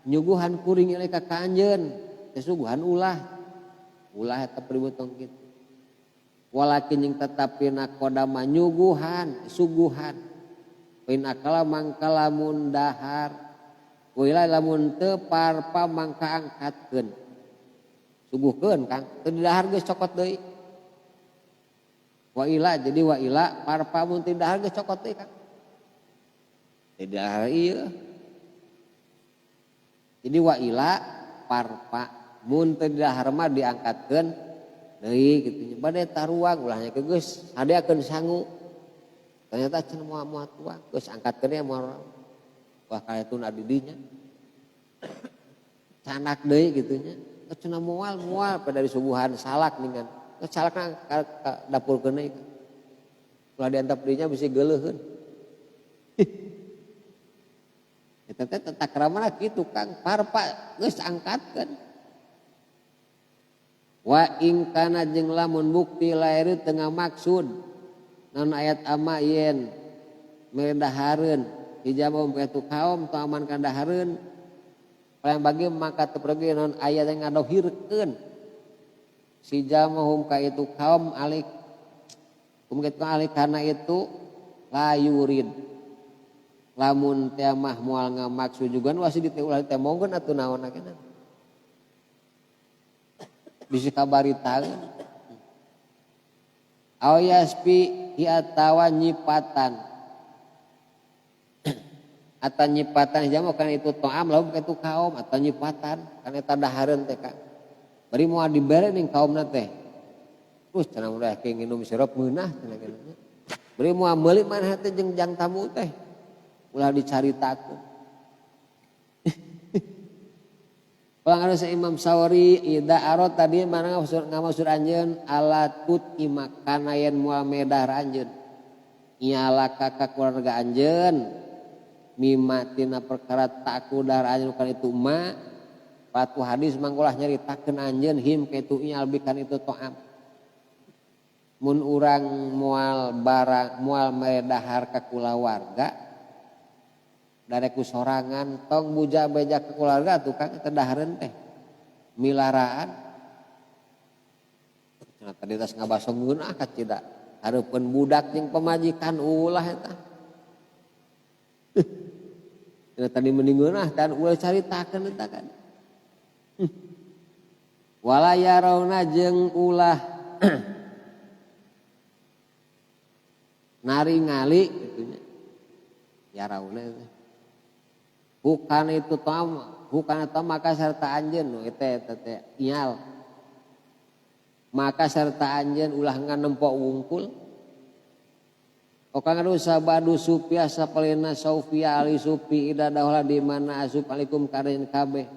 nyuguhan kuring ieu ka anjeun, teh suguhan ulah. Ulah eta peributong kitu. Walakin jeung tetapina kodama nyuguhan, suguhan. Poin akala mangka lamun dahar Wila lamun teu parpa mangka angkatkeun. Suguhkeun Kang, teu didahar geus cokot deui. Wa ila parpa mun teu didahar geus cokot deui Kang. Teu didahar ieu. Jadi wa ila parpa mun teu didahar mah diangkatkeun deui kitu nya. Bade taruang ulahnya geus hadeakeun sangu. Ternyata cenah moal tuang geus angkatkeun ya moal wah kaya tun adidinya. canak deui gitu nya. Cenah moal pada disubuhan salak ningan. Salakna ka dapurkeun deui. Ulah diantap dinya bisi geuleuheun. Eta teh tata kramana kitu Kang, parpa geus angkatkeun. Wa ing kana jeung lamun bukti lair tengah maksud naon ayat ama yen medahareun hijabom kaitu kaum teu aman ka dahareun paling bagi maka teu pergi naon ayat yang ngadohirkeun si jamahum ka itu kaum alik kumkitu alik kana itu layurid lamun teh mah moal ngamaksud juga wasi diteulah teh monggon atuh naon akeuna bisi kabaritaeun awyaspi hiatawa nyipatan atau nyipatan jamu kan itu to'am lalu itu kaum atau nyipatan kan eta dahareun teh Kang bari moal dibere ning kaumna teh terus cenah udah ke nginum sirup meunah cenah kitu bari moal meuli maneh teh jeung jang tamu teh ulah dicaritakeun Palang anu sa Imam Sawari ida arot tadi mana ngamaksud anjeun alatut imakana yen moal medar anjeun nyala ka keluarga anjeun mimatina perkara takudar anjeun kan itu ma patu hadis manggolah nyaritakeun anjeun him kaitu nyalbikan itu to'am mun urang moal barang moal medahar ka kulawarga dareku sorangan tong buja beja ke keluarga tuh Kang eta dahareun teh milaraan cenah tadi tas ngabasongkeun ka cida hareupeun budak jeung pamajikan ulah eta cenah tadi mendingeun tan ulah caritakeun eta kan wala yarawna jeung ulah naringali kitu nya yarawna bukan itu tama, bukan itu maka serta anjeun nu teh ial. Maka serta anjeun ulah nganempok wungkul. Okang anu sabadu supia sapalina saufia ali supi ida daulah di mana asup alikum kareun kabeh.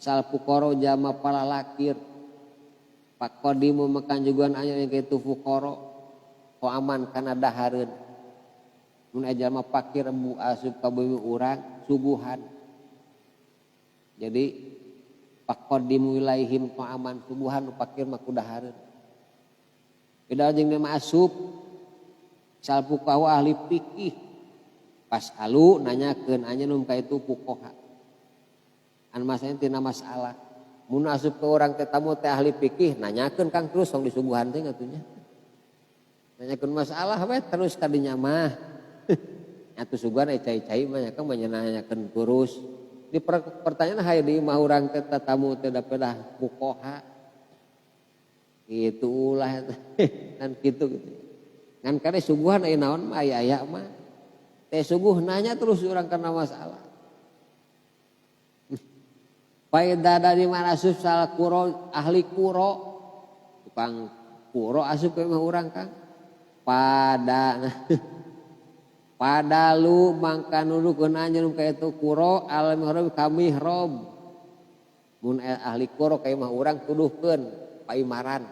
Sal fuqara jama para lakir. Pakodimu makan jugaan anjeun kitu fuqara. Ko aman kana dahareun. Mun ejal mah pakir bu asup ka bumi urang subuhan. Jadi pakodimu ilaihim ta'aman subuhan pakir mah kudahareun. Beda jeung mah asup salpu kahu ahli fikih. Pas alu nanyakeun anjeun ka itu fuqaha. An masalah tina masalah. Mun asup ke urang teh tamu teh ahli fikih nanyakeun Kang terus song disubuhan teh atunya. Nanyakeun masalah we terus kadinya mah. Atuh sugan cai-cai mah Kang nanyakeun terus. Di pertanyaan hayang di mah urang teh tamu teh da pedah fuqaha. Kitu ulah kan kitu gitu. Ngan kade subuhan aya naon mah aya mah. Teh subuh nanya terus urang kana masalah. Faedah dari mana asup sal kuro ahli kuro. Tukang kuro asup ke mah urang Kang. Padalu mangka nuduhkeun anjeun ka itu kuro al mihrab ka mihrab. Mun ahli kuro ka mah urang tuduhkeun paimaran.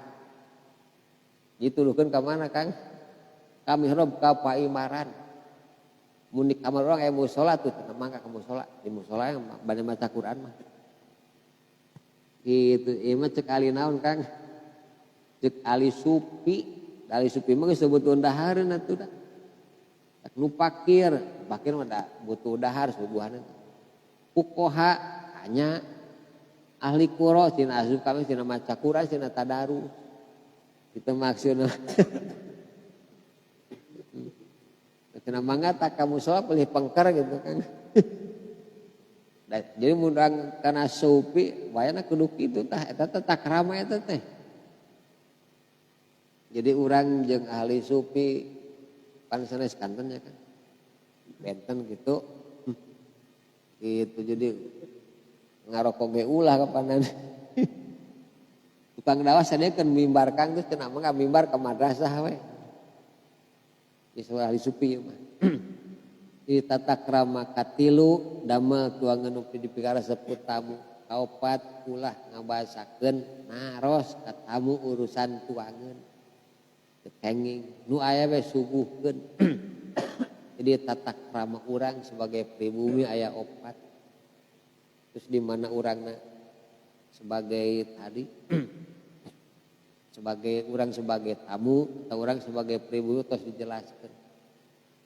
Dituduhkeun ka mana Kang? Ka mihrab ka paimaran. Mun di kamar urang aya mushola tuh mangka ka mushola. Di mushola yang bade maca Quran mah. Gitu ieu mah ceuk ali naon Kang? Ceuk ali supi. Ali supi mah geus sebutun dahareun atuh da. Nu pakir mah da butuh dahar subuhan eta. Fuqaha hanya ahli qura cenah asup kami cenah maca Quran cenah tadarus. Kitu maksudna. Cenah mangga tak ka mushola pilih pengker gitu kan. Jadi mun kana supi wayana kudu kitu tah eta teh takrama eta teh. Jadi urang jeung ahli supi pan sanes kanten ya kan. Benten gitu. Gitu jadi ngarokok ge ulah kapanan. Tukang dakwah sadekeun mimbar Kang geus cenah mangga mimbar ka madrasah we. Geus ahli supi mah. Di tata krama katilu damel tuangan nu dipikara seput tamu. kaopat ulah ngabasakeun naros ka tamu urusan tuangan kenging nu aya we suguhkeun. Jadi tata krama urang sebagai pribumi aya opat. Terus di mana urangna sebagai tadi sebagai urang sebagai tamu atau urang sebagai pribumi terus dijelaskan.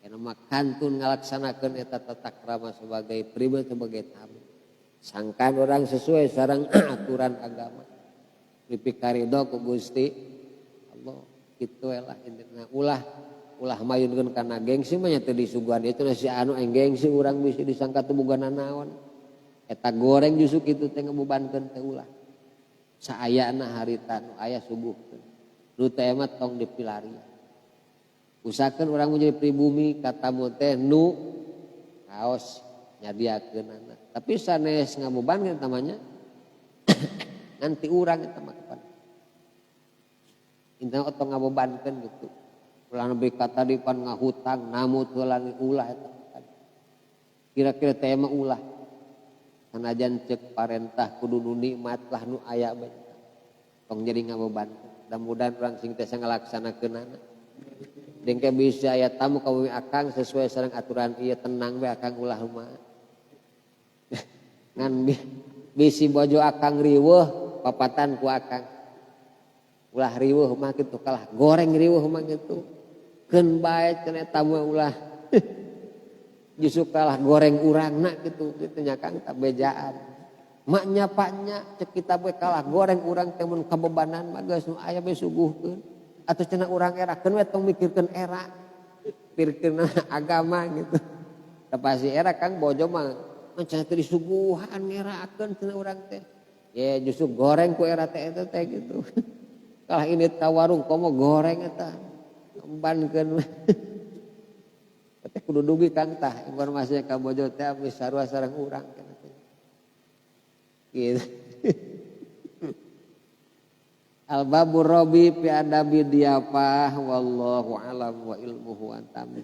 Karena makantun ngalaksanakeun eta tata krama sebagai pribumi sebagai tamu. Sangkan orang sesuai sareng aturan agama. Dipikarido ku Gusti Allah kitu lah intina ulah mayunkeun kana gengsi mah nya teu disuguhan itu si anu gengsi urang bisa disangka teu boga nanaon. Eta goreng justru kitu teh ngabebankeun teh ulah. Saayana harita nu aya suguhkeun. Nu teh mah tong dipilarian. Usahakeun urang menjadi pribumi ka tamu teh nu kaos nyadiakeunana. Tapi sanes ngabebankeun tamanya nanti urang eta mah kapan. Intina otong ngabebankeun gitu. Ulah nepi ka tadi pan ngahutang namu teu lani ulah eta. Kira-kira teh mah ulah. Sanajan cek parentah kudu nu nikmat lah nu aya bae. Tong jadi ngabeban. Mudah-mudahan urang sing teh ngalaksanakeunana. Dengke bisa aya tamu ka bumi akang sesuai sareng aturan ieu tenang we akang ulah mah. Ngan bisi bojo akang riweuh papatan ku akang. Ulah riweuh mah kitu kalah goreng riweuh mah kitu. Keun bae cenah tamu ulah justru kalah goreng urangna gitu nya Kang tak bejaan. Maknya paknya cek kita bae kalah goreng urang teh mun kabebanan mah geus nu aya bae suguhkeun. Atuh cenah urang era keun we tong mikirkeun era. Pikirkeun agama gitu. Tapi era Kang bojo mah cenah teu disuguhan ngerakeun cenah urang teh. Ya justru goreng ku era teh eta teh gitu. Kalah ini tawarung komo goreng eta. Kembankeun. Teh kudu dugi Kang tah informasinya ka bojo teh abis sarua sareng urang kana teh. Gitu. Al-babur rabi fi adabi diyafah wallahu alam wa ilmuhu antam.